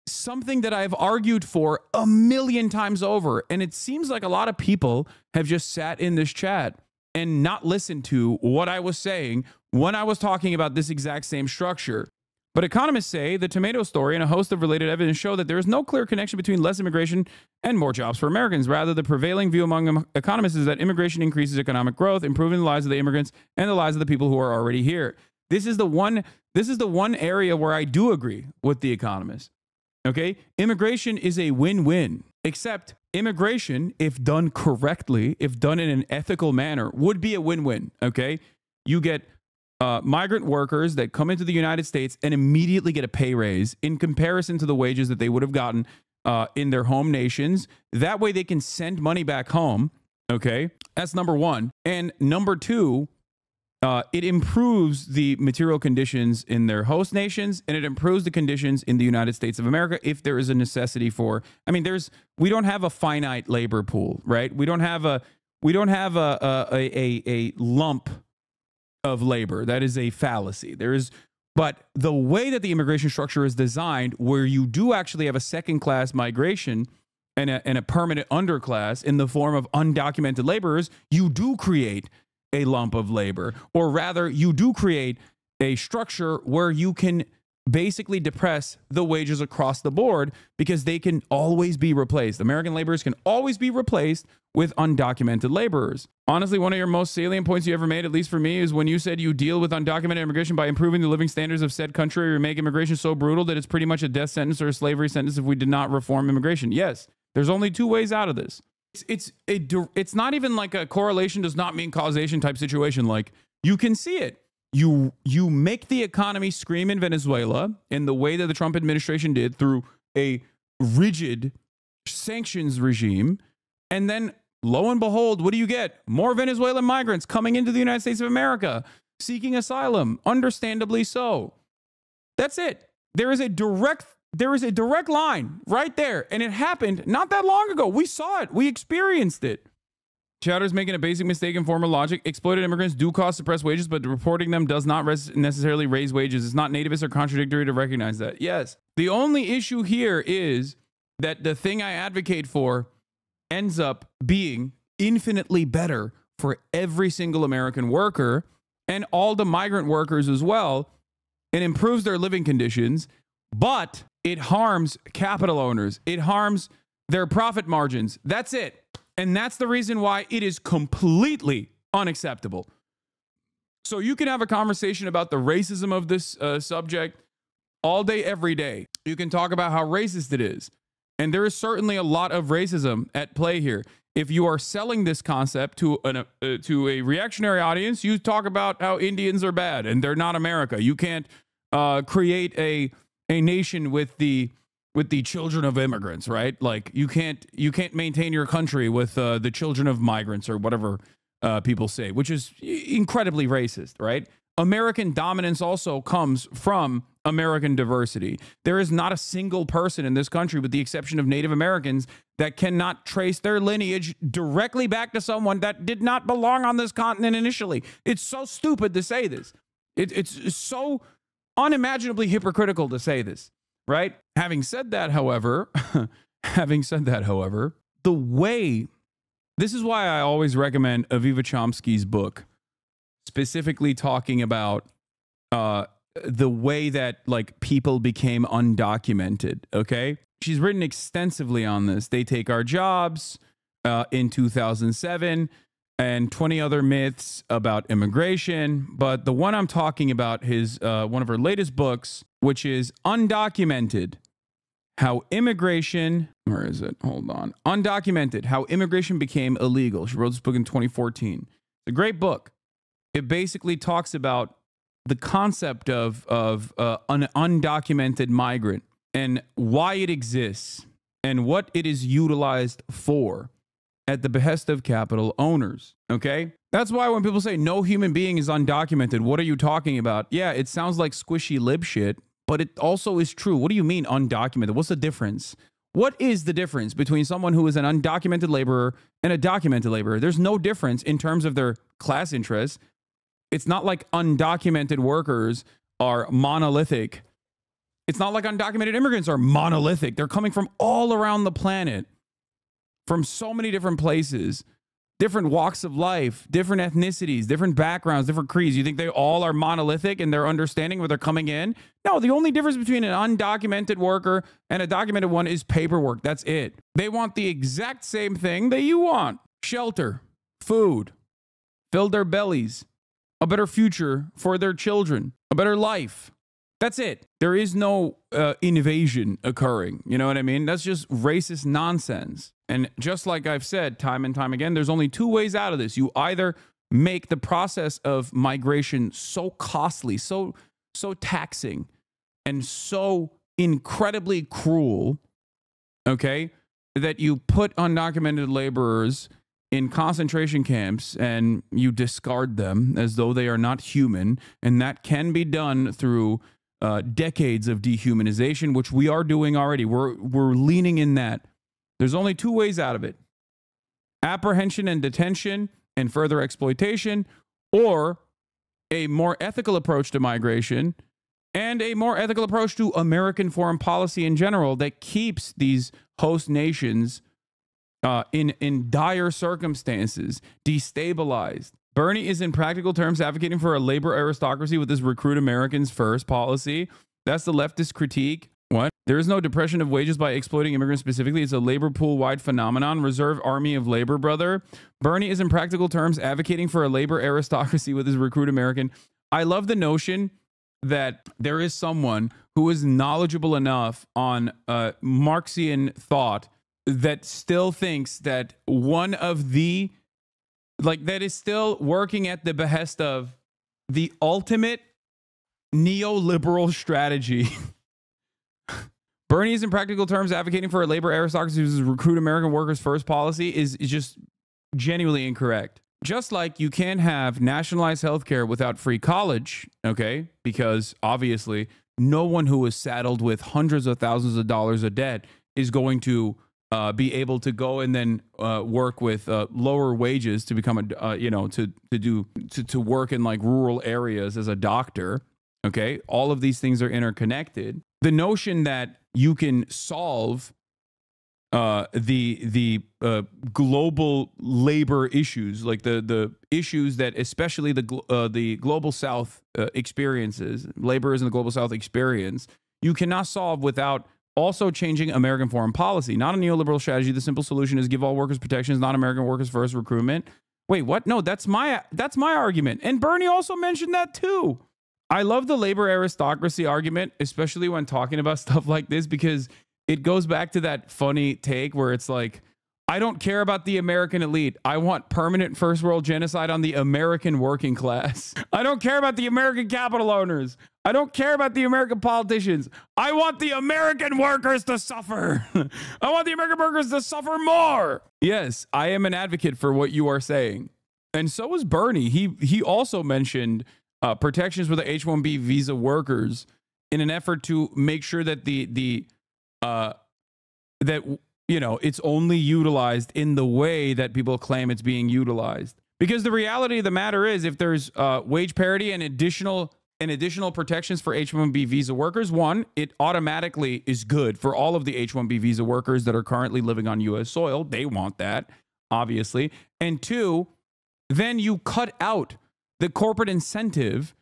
something that I've argued for 1,000,000 times over. And it seems like a lot of people have just sat in this chat and not listened to what I was saying when I was talking about this exact same structure. But economists say the tomato story and a host of related evidence show that there is no clear connection between less immigration and more jobs for Americans. Rather, the prevailing view among economists is that immigration increases economic growth, improving the lives of the immigrants and the lives of the people who are already here. This is the one area where I do agree with the economists. Okay? Immigration is a win-win, except immigration, if done correctly, if done in an ethical manner, would be a win-win. Okay? You get migrant workers that come into the United States and immediately get a pay raise in comparison to the wages that they would have gotten in their home nations. That way they can send money back home. Okay. That's number one. And number two, it improves the material conditions in their host nations, and it improves the conditions in the United States of America if there is a necessity for, I mean, we don't have a finite labor pool, right? We don't have a lump of labor. That is a fallacy. But the way that the immigration structure is designed, where you do actually have a second-class migration and a permanent underclass in the form of undocumented laborers, you do create a lump of labor, or rather, you do create a structure where you can basically depress the wages across the board because they can always be replaced. American laborers can always be replaced with undocumented laborers. Honestly, one of your most salient points you ever made, at least for me, is when you said you deal with undocumented immigration by improving the living standards of said country, or make immigration so brutal that it's pretty much a death sentence or a slavery sentence if we did not reform immigration. Yes, there's only two ways out of this. It's not even like a correlation does not mean causation type situation. Like, you can see it. You make the economy scream in Venezuela in the way that the Trump administration did through a rigid sanctions regime. And then lo and behold, what do you get? More Venezuelan migrants coming into the United States of America, seeking asylum, understandably so. That's it. There is a direct line right there. And it happened not that long ago. We saw it. We experienced it. Chowder's making a basic mistake in former logic. Exploited immigrants do cause suppressed wages, but reporting them does not necessarily raise wages. It's not nativist or contradictory to recognize that. Yes. The only issue here is that the thing I advocate for ends up being infinitely better for every single American worker and all the migrant workers as well. It improves their living conditions, but it harms capital owners. It harms their profit margins. That's it. And that's the reason why it is completely unacceptable. So you can have a conversation about the racism of this subject all day, every day. You can talk about how racist it is. And there is certainly a lot of racism at play here. If you are selling this concept to a reactionary audience, you talk about how Indians are bad and they're not America. You can't create a nation with the children of immigrants, right? Like you can't maintain your country with the children of migrants or whatever people say, which is incredibly racist, right? American dominance also comes from American diversity. There is not a single person in this country, with the exception of Native Americans, that cannot trace their lineage directly back to someone that did not belong on this continent initially. It's so stupid to say this. It's so unimaginably hypocritical to say this, right? Having said that, however, the way, this is why I always recommend Aviva Chomsky's book, specifically talking about the way that like people became undocumented. Okay. She's written extensively on this. They Take Our Jobs in 2007 and 20 other myths about immigration. But the one I'm talking about is one of her latest books, which is Undocumented, How Immigration, where is it? Hold on. Undocumented, How Immigration Became Illegal. She wrote this book in 2014. It's a great book. It basically talks about the concept of an undocumented migrant and why it exists and what it is utilized for at the behest of capital owners. Okay? That's why when people say no human being is undocumented, what are you talking about? Yeah, it sounds like squishy lib shit, but it also is true. What do you mean undocumented? What's the difference? What is the difference between someone who is an undocumented laborer and a documented laborer? There's no difference in terms of their class interests. It's not like undocumented workers are monolithic. It's not like undocumented immigrants are monolithic. They're coming from all around the planet, from so many different places, different walks of life, different ethnicities, different backgrounds, different creeds. You think they all are monolithic in their understanding where they're coming in? No, the only difference between an undocumented worker and a documented one is paperwork. That's it. They want the exact same thing that you want. Shelter, food, fill their bellies, a better future for their children, a better life. That's it. There is no invasion occurring. You know what I mean? That's just racist nonsense. And just like I've said time and time again, there's only two ways out of this. You either make the process of migration so costly, so taxing, and so incredibly cruel, okay, that you put undocumented laborers in concentration camps and you discard them as though they are not human. And that can be done through decades of dehumanization, which we are doing already. We're leaning in that. There's only two ways out of it: apprehension and detention and further exploitation, or a more ethical approach to migration and a more ethical approach to American foreign policy in general that keeps these host nations in dire circumstances, destabilized. Bernie is in practical terms advocating for a labor aristocracy with this recruit Americans first policy. That's the leftist critique. What? There is no depression of wages by exploiting immigrants specifically. It's a labor pool-wide phenomenon. Reserve army of labor, brother. Bernie is in practical terms advocating for a labor aristocracy with his recruit American. I love the notion that there is someone who is knowledgeable enough on Marxian thought that still thinks that one of the, like, that is still working at the behest of the ultimate neoliberal strategy. Bernie is in practical terms advocating for a labor aristocracy whose recruit American workers first policy is just genuinely incorrect. Just like you can't have nationalized healthcare without free college, okay? Because obviously no one who is saddled with hundreds of thousands of dollars of debt is going to be able to go and then work with lower wages to become a, to work in like rural areas as a doctor. Okay. All of these things are interconnected. The notion that you can solve the global labor issues, like the issues that especially the global South experiences, laborers in the global South experience, you cannot solve without also changing American foreign policy. Not a neoliberal strategy. The simple solution is give all workers protections, not American workers first recruitment. Wait, what? No, that's my argument. And Bernie also mentioned that too. I love the labor aristocracy argument, especially when talking about stuff like this, because it goes back to that funny take where it's like, I don't care about the American elite. I want permanent first world genocide on the American working class. I don't care about the American capital owners. I don't care about the American politicians. I want the American workers to suffer. I want the American workers to suffer more. Yes, I am an advocate for what you are saying. And so is Bernie. He also mentioned protections for the H-1B visa workers in an effort to make sure that it's only utilized in the way that people claim it's being utilized. Because the reality of the matter is, if there's wage parity and additional protections for H-1B visa workers, one, it automatically is good for all of the H-1B visa workers that are currently living on U.S. soil. They want that, obviously. And two, then you cut out the corporate incentive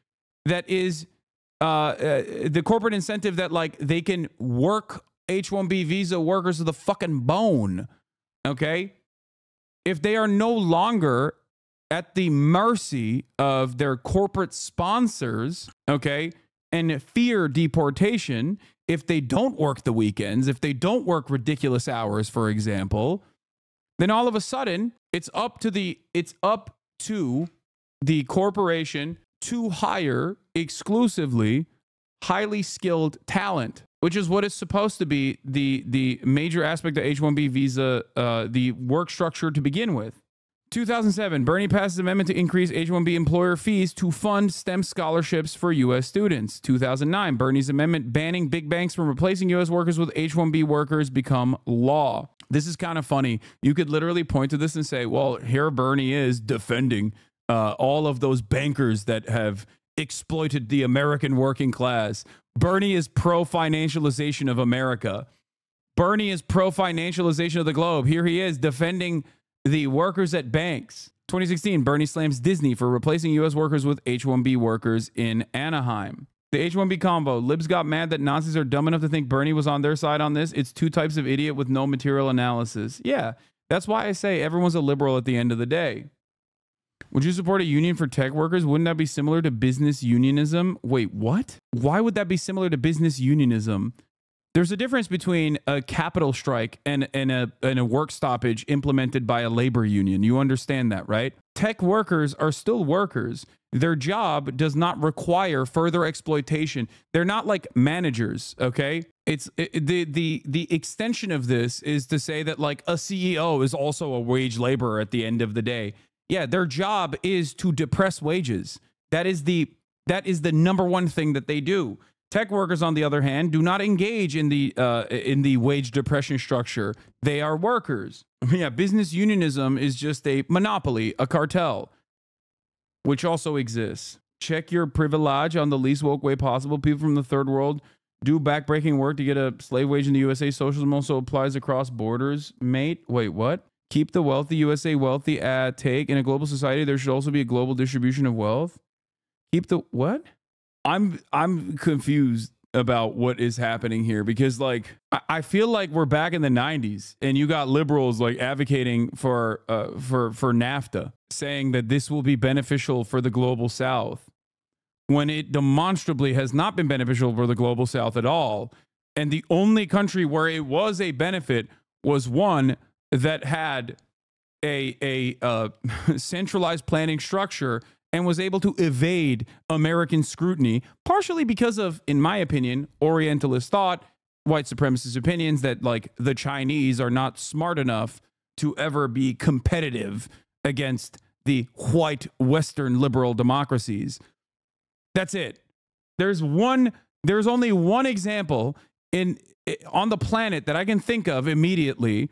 that is the corporate incentive that, like, they can work H-1B visa workers to the fucking bone, okay? If they are no longer at the mercy of their corporate sponsors, okay, and fear deportation, if they don't work the weekends, if they don't work ridiculous hours, for example, then all of a sudden it's up to the corporation to hire exclusively highly skilled talent, which is what is supposed to be the major aspect of H-1B visa, the work structure to begin with. 2007, Bernie passes an amendment to increase H-1B employer fees to fund STEM scholarships for U.S. students. 2009, Bernie's amendment banning big banks from replacing U.S. workers with H-1B workers become law. This is kind of funny. You could literally point to this and say, well, here Bernie is defending all of those bankers that have exploited the American working class. Bernie is pro-financialization of America. Bernie is pro-financialization of the globe. Here he is defending the workers at banks. 2016, Bernie slams Disney for replacing U.S. workers with H-1B workers in Anaheim. The H-1B combo. Libs got mad that Nazis are dumb enough to think Bernie was on their side on this. It's two types of idiot with no material analysis. Yeah, that's why I say everyone's a liberal at the end of the day. Would you support a union for tech workers? Wouldn't that be similar to business unionism? Wait, what? Why would that be similar to business unionism? There's a difference between a capital strike and a work stoppage implemented by a labor union. You understand that, right? Tech workers are still workers. Their job does not require further exploitation. They're not like managers, okay? The extension of this is to say that like a CEO is also a wage laborer at the end of the day. Yeah, their job is to depress wages. That is the number one thing that they do. Tech workers, on the other hand, do not engage in the wage depression structure. They are workers. Yeah, business unionism is just a monopoly, a cartel, which also exists. Check your privilege on the least woke way possible. People from the third world do backbreaking work to get a slave wage in the USA. Socialism also applies across borders, mate. Wait, what? Keep the wealthy USA wealthy take. In a global society, there should also be a global distribution of wealth. Keep the what? I'm confused about what is happening here because like I feel like we're back in the 90s and you got liberals like advocating for NAFTA, saying that this will be beneficial for the global South when it demonstrably has not been beneficial for the global South at all. And the only country where it was a benefit was one that had a centralized planning structure and was able to evade American scrutiny, partially because of, in my opinion, Orientalist thought, white supremacist opinions that like the Chinese are not smart enough to ever be competitive against the white Western liberal democracies. That's it. There's only one example on the planet that I can think of immediately.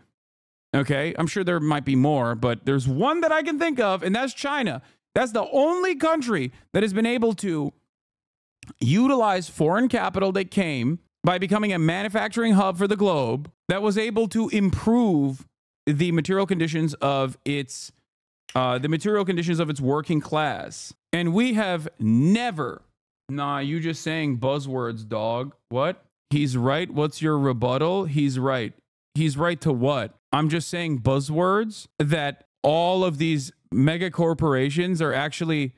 Okay, I'm sure there might be more, but there's one that I can think of, and that's China. That's the only country that has been able to utilize foreign capital that came by becoming a manufacturing hub for the globe, that was able to improve the material conditions of its working class. And we have never. Nah, you just saying buzzwords, dog. What? He's right. What's your rebuttal? He's right. He's right to what? I'm just saying buzzwords that all of these mega corporations are actually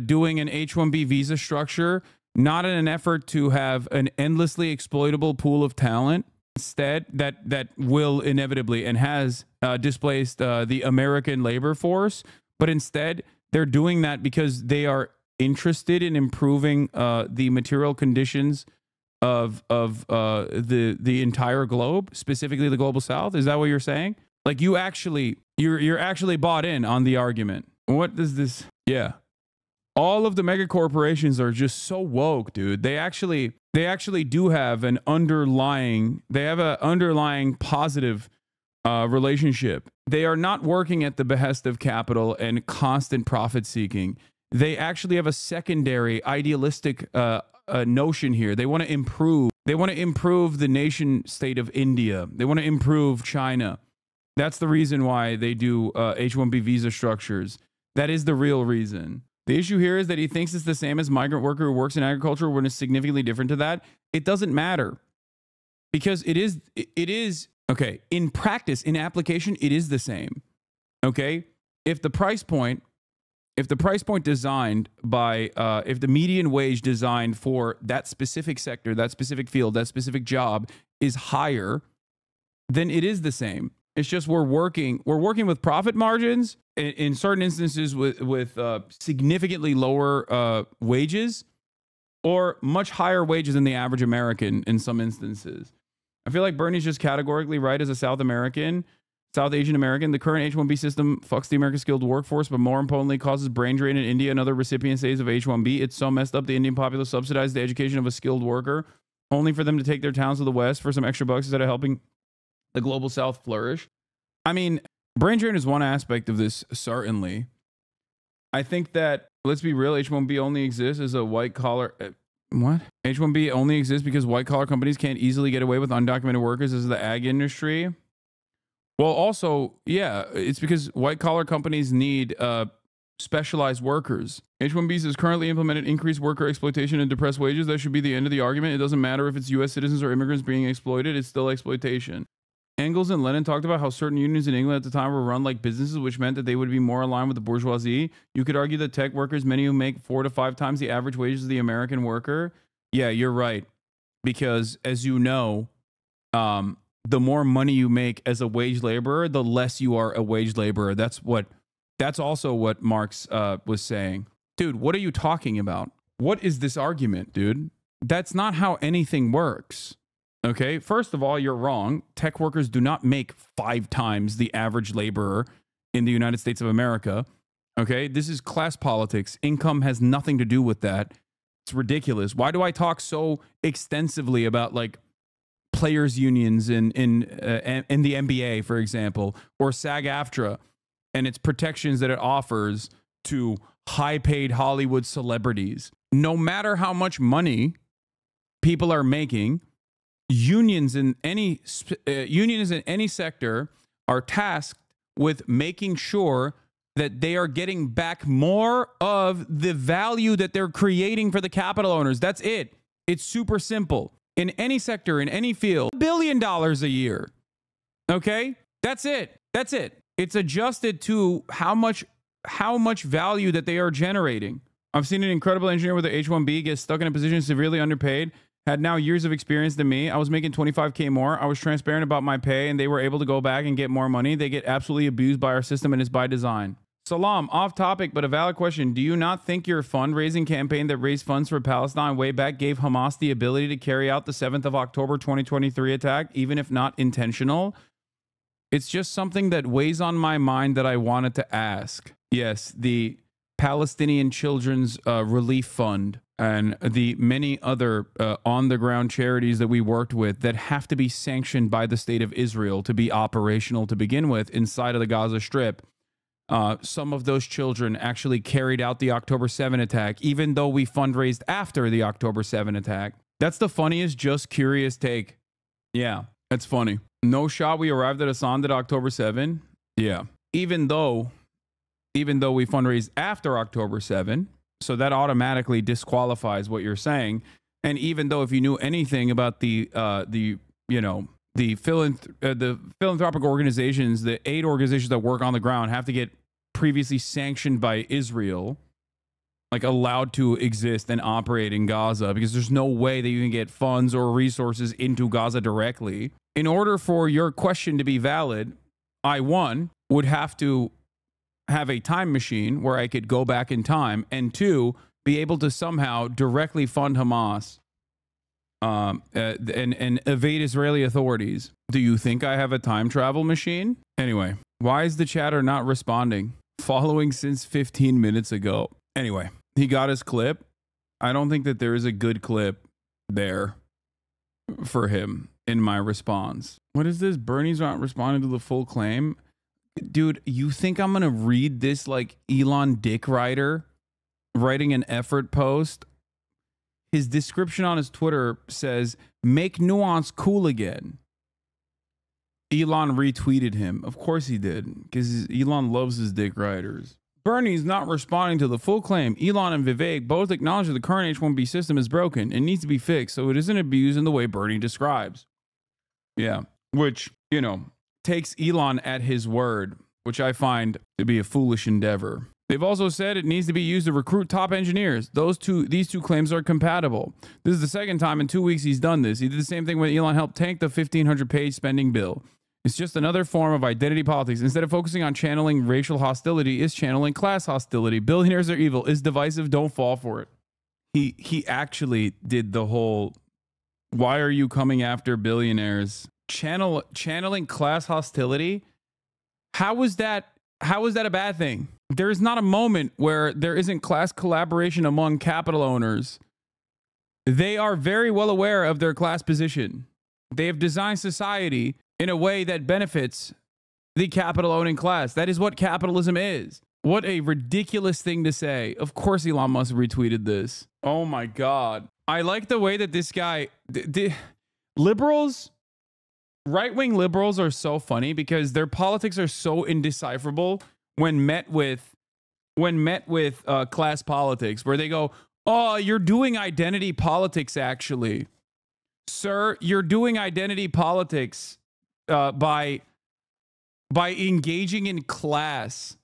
doing an H-1B visa structure, not in an effort to have an endlessly exploitable pool of talent, instead that will inevitably and has displaced the American labor force, but instead they're doing that because they are interested in improving the material conditions of the entire globe, specifically the global South. Is that what you're saying? Like you're actually bought in on the argument. What does this? Yeah. All of the mega corporations are just so woke, dude. They actually do have an underlying positive relationship. They are not working at the behest of capital and constant profit seeking. They actually have a secondary idealistic notion here. They want to improve. They want to improve the nation state of India. They want to improve China. That's the reason why they do H-1B visa structures. That is the real reason. The issue here is that he thinks it's the same as migrant worker who works in agriculture when it's significantly different to that. It doesn't matter because it is okay. In practice, in application, it is the same. Okay. If the price point designed by, if the median wage designed for that specific sector, that specific field, that specific job is higher, then it is the same. It's just we're working with profit margins in certain instances with significantly lower wages, or much higher wages than the average American in some instances. I feel like Bernie's just categorically right as a South Asian American. The current H-1B system fucks the American skilled workforce, but more importantly, causes brain drain in India and other recipient states of H-1B. It's so messed up the Indian populace subsidizes the education of a skilled worker, only for them to take their talents to the West for some extra bucks instead of helping the global South flourish. I mean, brain drain is one aspect of this, certainly. I think that, let's be real, H-1B only exists as a white collar... What? H-1B only exists because white collar companies can't easily get away with undocumented workers as the ag industry. Well, also, yeah, it's because white collar companies need specialized workers. H-1Bs is currently implemented increased worker exploitation and depressed wages. That should be the end of the argument. It doesn't matter if it's U.S. citizens or immigrants being exploited. It's still exploitation. Engels and Lenin talked about how certain unions in England at the time were run like businesses, which meant that they would be more aligned with the bourgeoisie. You could argue that tech workers, many who make 4 to 5 times the average wages of the American worker. Yeah, you're right. Because as you know, the more money you make as a wage laborer, the less you are a wage laborer. That's also what Marx was saying. Dude, what are you talking about? What is this argument, dude? That's not how anything works. Okay, first of all, you're wrong. Tech workers do not make 5 times the average laborer in the United States of America. Okay, this is class politics. Income has nothing to do with that. It's ridiculous. Why do I talk so extensively about like players unions in the NBA, for example, or SAG-AFTRA and its protections that it offers to high-paid Hollywood celebrities? No matter how much money people are making, unions in any sector are tasked with making sure that they are getting back more of the value that they're creating for the capital owners. That's it. It's super simple. In any sector, in any field, $1 billion a year. Okay? That's it. That's it. It's adjusted to how much value that they are generating. I've seen an incredible engineer with an H-1B get stuck in a position severely underpaid, had now years of experience than me. I was making $25K more. I was transparent about my pay, and they were able to go back and get more money. They get absolutely abused by our system, and it's by design. Salam, off topic, but a valid question. Do you not think your fundraising campaign that raised funds for Palestine way back gave Hamas the ability to carry out the 7th of October 2023 attack, even if not intentional? It's just something that weighs on my mind that I wanted to ask. Yes, the Palestinian Children's Relief Fund and the many other on-the-ground charities that we worked with that have to be sanctioned by the state of Israel to be operational to begin with inside of the Gaza Strip. Some of those children actually carried out the October 7 attack, even though we fundraised after the October 7 attack. That's the funniest, just curious take. Yeah, that's funny. No shot we arrived at Asand at October 7. Yeah. Even though we fundraised after October 7, so that automatically disqualifies what you're saying. And even though if you knew anything about the philanthropic organizations, the aid organizations that work on the ground have to get previously sanctioned by Israel, like allowed to exist and operate in Gaza, because there's no way that you can get funds or resources into Gaza directly. In order for your question to be valid, I, one, would have to have a time machine where I could go back in time, and 2, be able to somehow directly fund Hamas and evade Israeli authorities. Do you think I have a time travel machine? Anyway, why is the chatter not responding? Following since 15 minutes ago. Anyway, he got his clip. I don't think that there is a good clip there for him in my response. What is this? Bernie's not responding to the full claim. Dude, you think I'm going to read this like Elon Dick Rider writing an effort post? His description on his Twitter says, "Make nuance cool again." Elon retweeted him. Of course he did, because Elon loves his Dick Riders. Bernie's not responding to the full claim. Elon and Vivek both acknowledge that the current H-1B system is broken and needs to be fixed so it isn't abused in the way Bernie describes. Yeah, which, takes Elon at his word, which I find to be a foolish endeavor. They've also said it needs to be used to recruit top engineers. These two claims are compatible. This is the second time in 2 weeks he's done this. He did the same thing when Elon helped tank the 1,500-page spending bill. It's just another form of identity politics. Instead of focusing on channeling racial hostility, it's channeling class hostility. Billionaires are evil. It's divisive. Don't fall for it. he actually did the whole "why are you coming after billionaires" channeling class hostility. How is that a bad thing? There is not a moment where there isn't class collaboration among capital owners. They are very well aware of their class position. They have designed society in a way that benefits the capital owning class. That is what capitalism is. What a ridiculous thing to say. Of course Elon Musk retweeted this. Oh my God. I like the way that this guy, liberals, right-wing liberals are so funny because their politics are so indecipherable when met with class politics, where they go, "Oh, you're doing identity politics, actually. Sir, you're doing identity politics by engaging in class."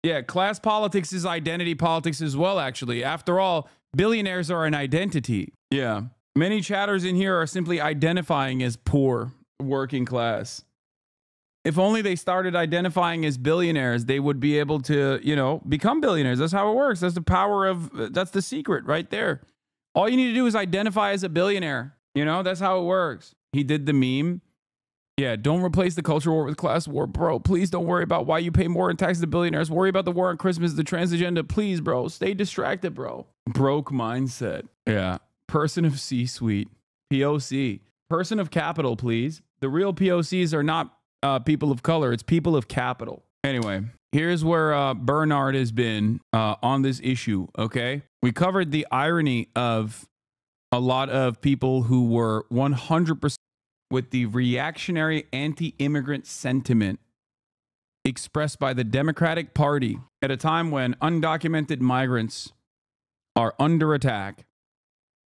Yeah, class politics is identity politics as well, actually. After all, billionaires are an identity. Yeah. Many chatters in here are simply identifying as poor, working class. If only they started identifying as billionaires, they would be able to, become billionaires. That's how it works. That's the power of, that's the secret right there. All you need to do is identify as a billionaire. That's how it works. He did the meme. Yeah, don't replace the culture war with class war, bro. Please don't worry about why you pay more in taxes to billionaires. Worry about the war on Christmas, the trans agenda. Please, bro. Stay distracted, bro. Broke mindset. Yeah. Person of C-suite. POC. Person of capital, please. The real POCs are not people of color. It's people of capital. Anyway, here's where Bernard has been on this issue, okay? We covered the irony of a lot of people who were 100% with the reactionary anti-immigrant sentiment expressed by the Democratic Party at a time when undocumented migrants are under attack,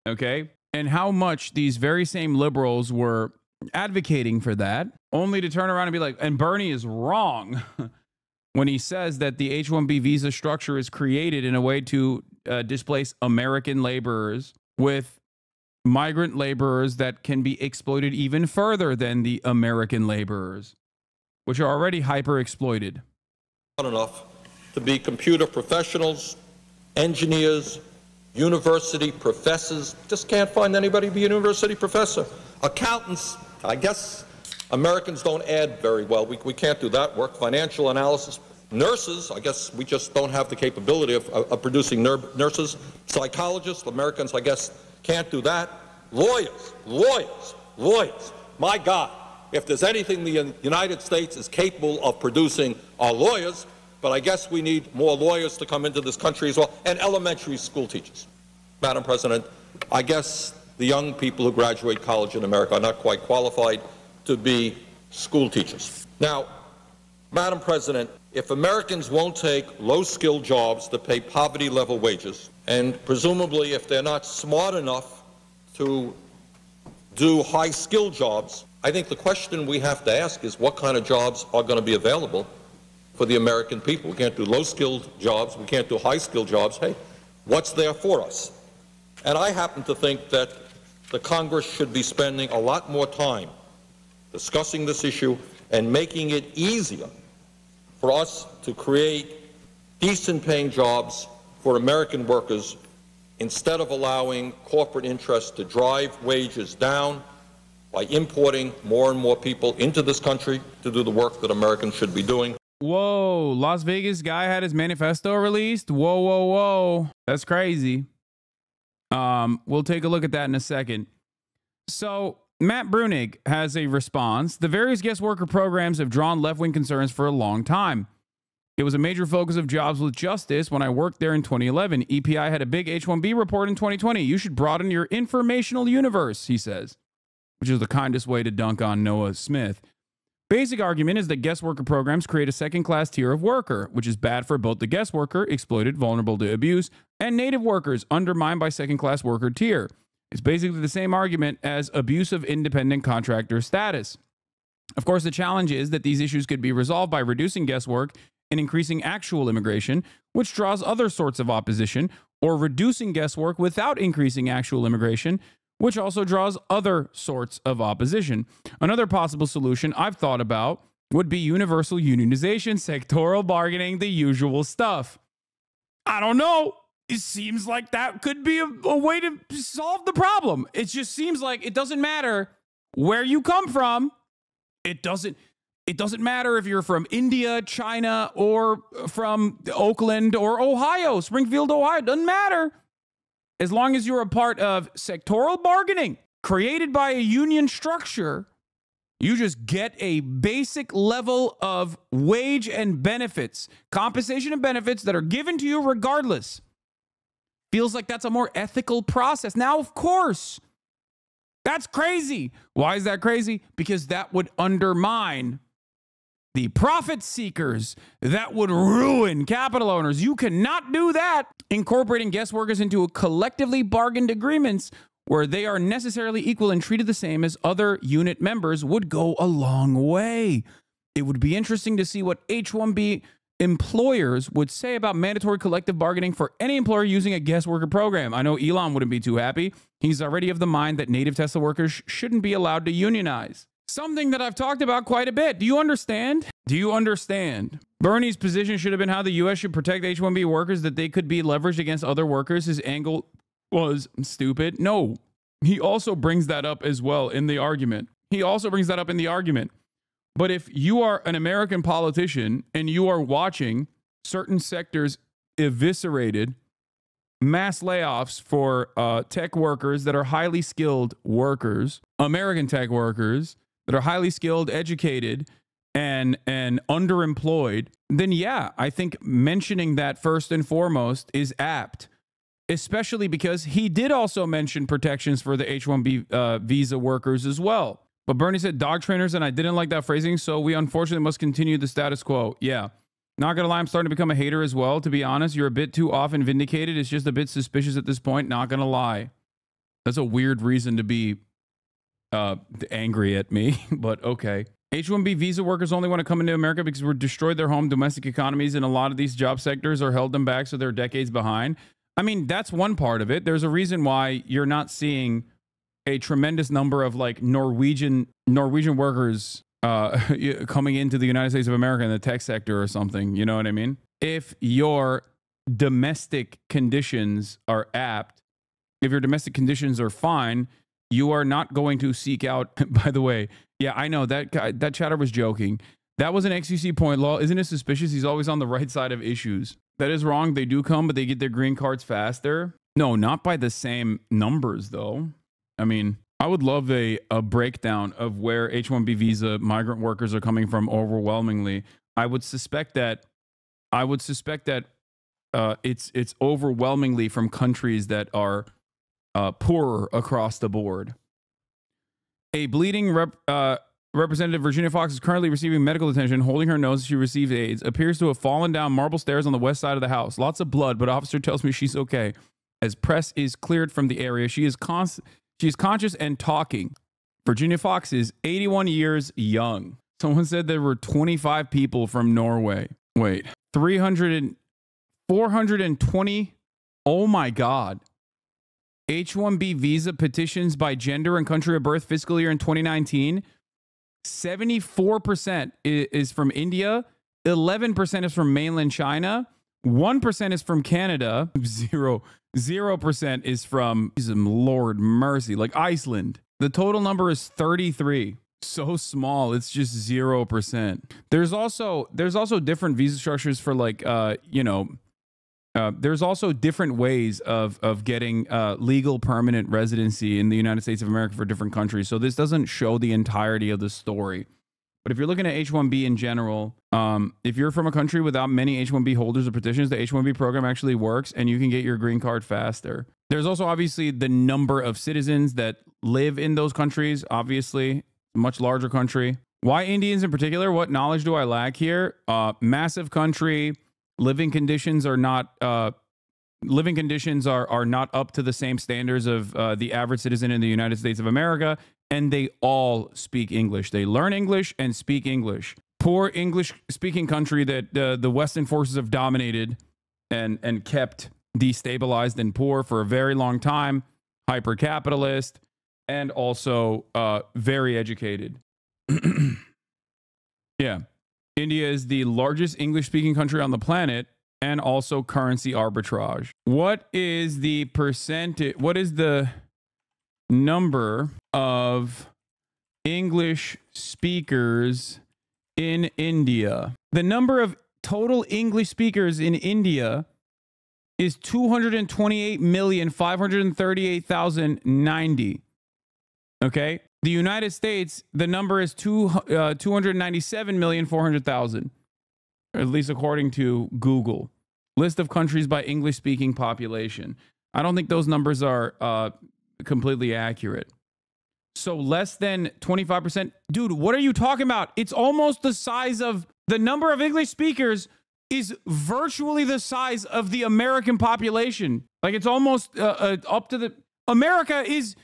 okay? And how much these very same liberals were advocating for that, only to turn around and be like, and Bernie is wrong when he says that the H-1B visa structure is created in a way to displace American laborers with migrant laborers that can be exploited even further than the American laborers, which are already hyper exploited. Not enough to be computer professionals, engineers, university professors. Just can't find anybody to be a university professor. Accountants, I guess Americans don't add very well. We can't do that work. Financial analysis. Nurses, I guess we just don't have the capability of producing nurses. Psychologists, Americans, I guess, can't do that. Lawyers. My God, if there's anything the United States is capable of producing are lawyers, but I guess we need more lawyers to come into this country as well, and elementary school teachers. Madam President, I guess the young people who graduate college in America are not quite qualified to be school teachers. Now, Madam President, if Americans won't take low-skilled jobs that pay poverty-level wages, and presumably if they're not smart enough to do high-skilled jobs, I think the question we have to ask is what kind of jobs are going to be available for the American people. We can't do low-skilled jobs. We can't do high-skilled jobs. Hey, what's there for us? And I happen to think that the Congress should be spending a lot more time discussing this issue and making it easier for us to create decent-paying jobs for American workers instead of allowing corporate interests to drive wages down by importing more and more people into this country to do the work that Americans should be doing. Whoa, Las Vegas guy had his manifesto released? Whoa. That's crazy. We'll take a look at that in a second. So Matt Bruenig has a response. The various guest worker programs have drawn left-wing concerns for a long time. It was a major focus of Jobs with Justice when I worked there in 2011. EPI had a big H-1B report in 2020. You should broaden your informational universe, he says, which is the kindest way to dunk on Noah Smith. Basic argument is that guest worker programs create a second-class tier of worker, which is bad for both the guest worker, exploited, vulnerable to abuse, and native workers, undermined by second-class worker tier. It's basically the same argument as abuse of independent contractor status. Of course, the challenge is that these issues could be resolved by reducing guest work and increasing actual immigration, which draws other sorts of opposition, or reducing guest work without increasing actual immigration, which also draws other sorts of opposition. Another possible solution I've thought about would be universal unionization, sectoral bargaining, the usual stuff. I don't know. it seems like that could be a way to solve the problem. It just seems like it doesn't matter where you come from. It doesn't matter if you're from India, China, or from Oakland or Ohio, Springfield, Ohio. It doesn't matter. As long as you're a part of sectoral bargaining created by a union structure, you just get a basic level of wage and benefits, compensation and benefits that are given to you regardless. Feels like that's a more ethical process. Now, of course, that's crazy. Why is that crazy? Because that would undermine the profit seekers. That would ruin capital owners. You cannot do that. Incorporating guest workers into a collectively bargained agreements where they are necessarily equal and treated the same as other unit members would go a long way. It would be interesting to see what H-1B employers would say about mandatory collective bargaining for any employer using a guest worker program. I know Elon wouldn't be too happy. He's already of the mind that native Tesla workers shouldn't be allowed to unionize. Something that I've talked about quite a bit. Do you understand? Do you understand? Bernie's position should have been how the U.S. should protect H-1B workers, that they could be leveraged against other workers. His angle was stupid. No, he also brings that up as well in the argument. But if you are an American politician and you are watching certain sectors eviscerated, mass layoffs for tech workers that are highly skilled workers, American tech workers that are highly skilled, educated, and underemployed, then yeah, I think mentioning that first and foremost is apt, especially because he did also mention protections for the H-1B visa workers as well. But Bernie said dog trainers, and I didn't like that phrasing, so we unfortunately must continue the status quo. Yeah. Not gonna lie, I'm starting to become a hater as well. To be honest, you're a bit too often vindicated. It's just a bit suspicious at this point, not gonna lie. That's a weird reason to be angry at me, but okay. H-1B visa workers only want to come into America because we've destroyed their home domestic economies, and a lot of these job sectors are held them back, so they're decades behind. I mean, that's one part of it. There's a reason why you're not seeing a tremendous number of like Norwegian workers coming into the United States of America in the tech sector or something. You know what I mean? If your domestic conditions are apt, if your domestic conditions are fine, you are not going to seek out. By the way, yeah, I know that guy, that chatter was joking. That was an XUC point law. Isn't it suspicious? He's always on the right side of issues. That is wrong. They do come, but they get their green cards faster. No, not by the same numbers, though. I mean, I would love a breakdown of where H-1B visa migrant workers are coming from overwhelmingly. I would suspect that it's overwhelmingly from countries that are poorer across the board. A bleeding Representative Virginia Fox is currently receiving medical attention, holding her nose as she receives AIDS. Appears to have fallen down marble stairs on the west side of the house. Lots of blood, but officer tells me she's okay. As press is cleared from the area, she is conscious and talking. Virginia Fox is 81 years young. Someone said there were 25 people from Norway. Wait, 420. Oh my God. H-1B visa petitions by gender and country of birth fiscal year in 2019. 74% is from India. 11% is from mainland China. 1% is from Canada. 0% is from, Lord mercy, like Iceland. The total number is 33. So small, it's just 0%. There's also different visa structures for like there's also different ways of getting legal permanent residency in the United States of America for different countries. So this doesn't show the entirety of the story. But if you're looking at H-1B in general, if you're from a country without many H-1B holders or petitions, the H-1B program actually works and you can get your green card faster. There's also obviously the number of citizens that live in those countries, obviously, a much larger country. Why Indians in particular? What knowledge do I lack here? Massive country, living conditions are not up to the same standards of the average citizen in the United States of America. And they all speak English. They learn English and speak English. Poor English-speaking country that the Western forces have dominated and kept destabilized and poor for a very long time. Hyper-capitalist and also very educated. Yeah. India is the largest English-speaking country on the planet, and also currency arbitrage. What is the percentage? What is the number of English speakers in India? The number of total English speakers in India is 228,538,090. Okay. The United States, the number is 297,400,000, at least according to Google. List of countries by English speaking population. I don't think those numbers are completely accurate. So less than 25%. Dude, what are you talking about? It's almost the size of the number of English speakers is virtually the size of the American population. Like it's almost up to the... America is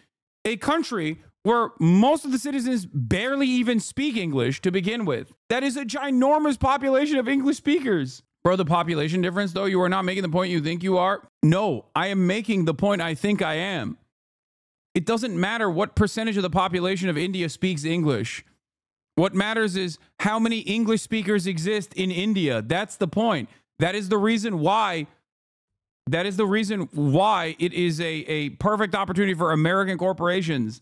a country where most of the citizens barely even speak English to begin with. That is a ginormous population of English speakers. Bro, the population difference, though, you are not making the point you think you are. No, I am making the point I think I am. It doesn't matter what percentage of the population of India speaks English. What matters is how many English speakers exist in India. That's the point. That is the reason why. That is the reason why it is a perfect opportunity for American corporations.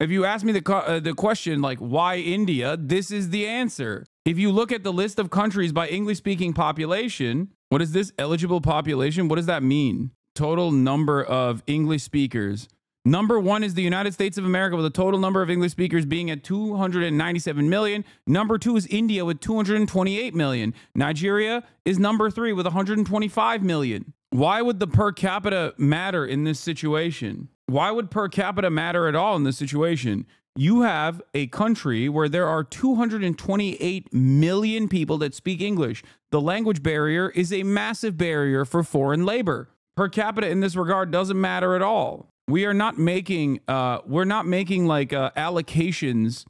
If you ask me the question, like, why India, this is the answer. If you look at the list of countries by English-speaking population, what is this? Eligible population? What does that mean? Total number of English speakers. Number one is the United States of America with a total number of English speakers being at 297 million. Number two is India with 228 million. Nigeria is number three with 125 million. Why would the per capita matter in this situation? Why would per capita matter at all in this situation? You have a country where there are 228 million people that speak English. The language barrier is a massive barrier for foreign labor. Per capita in this regard doesn't matter at all. We are not making allocations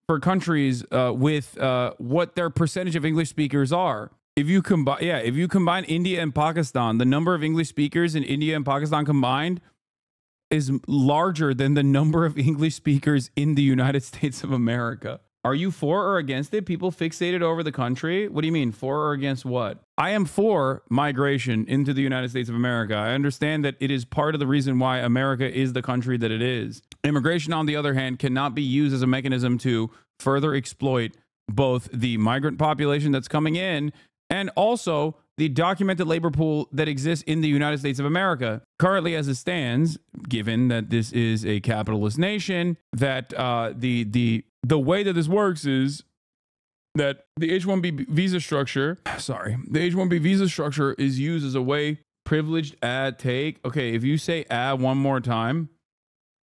for countries with what their percentage of English speakers are. If you combine India and Pakistan, the number of English speakers in India and Pakistan combined is larger than the number of English speakers in the United States of America. Are you for or against it? People fixated over the country? What do you mean, for or against what? I am for migration into the United States of America. I understand that it is part of the reason why America is the country that it is. Immigration, on the other hand, cannot be used as a mechanism to further exploit both the migrant population that's coming in and also the documented labor pool that exists in the United States of America. Currently, as it stands, given that this is a capitalist nation, that the way that this works is that the H-1B visa structure, the H-1B visa structure is used as a way, privileged add take. Okay, if you say add one more time,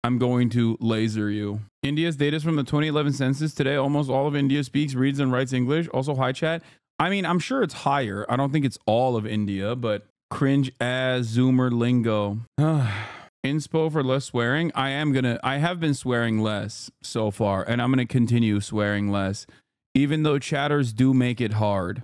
I'm going to laser you. India's data is from the 2011 census. Today, almost all of India speaks, reads, and writes English. Also, hi chat. I mean, I'm sure it's higher. I don't think it's all of India, but cringe as Zoomer lingo. Inspo for less swearing. I have been swearing less so far, and I'm going to continue swearing less, even though chatters do make it hard.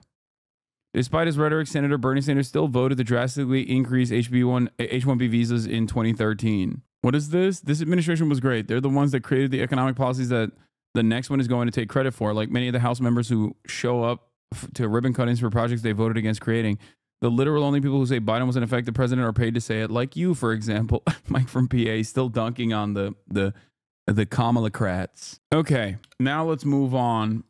Despite his rhetoric, Senator Bernie Sanders still voted to drastically increase H-1B visas in 2013. What is this? This administration was great. They're the ones that created the economic policies that the next one is going to take credit for, like many of the House members who show up to ribbon cuttings for projects they voted against creating. The literal only people who say Biden was an effective president are paid to say it, like you, for example. Mike from PA still dunking on the Kamalacrats. Okay, now let's move on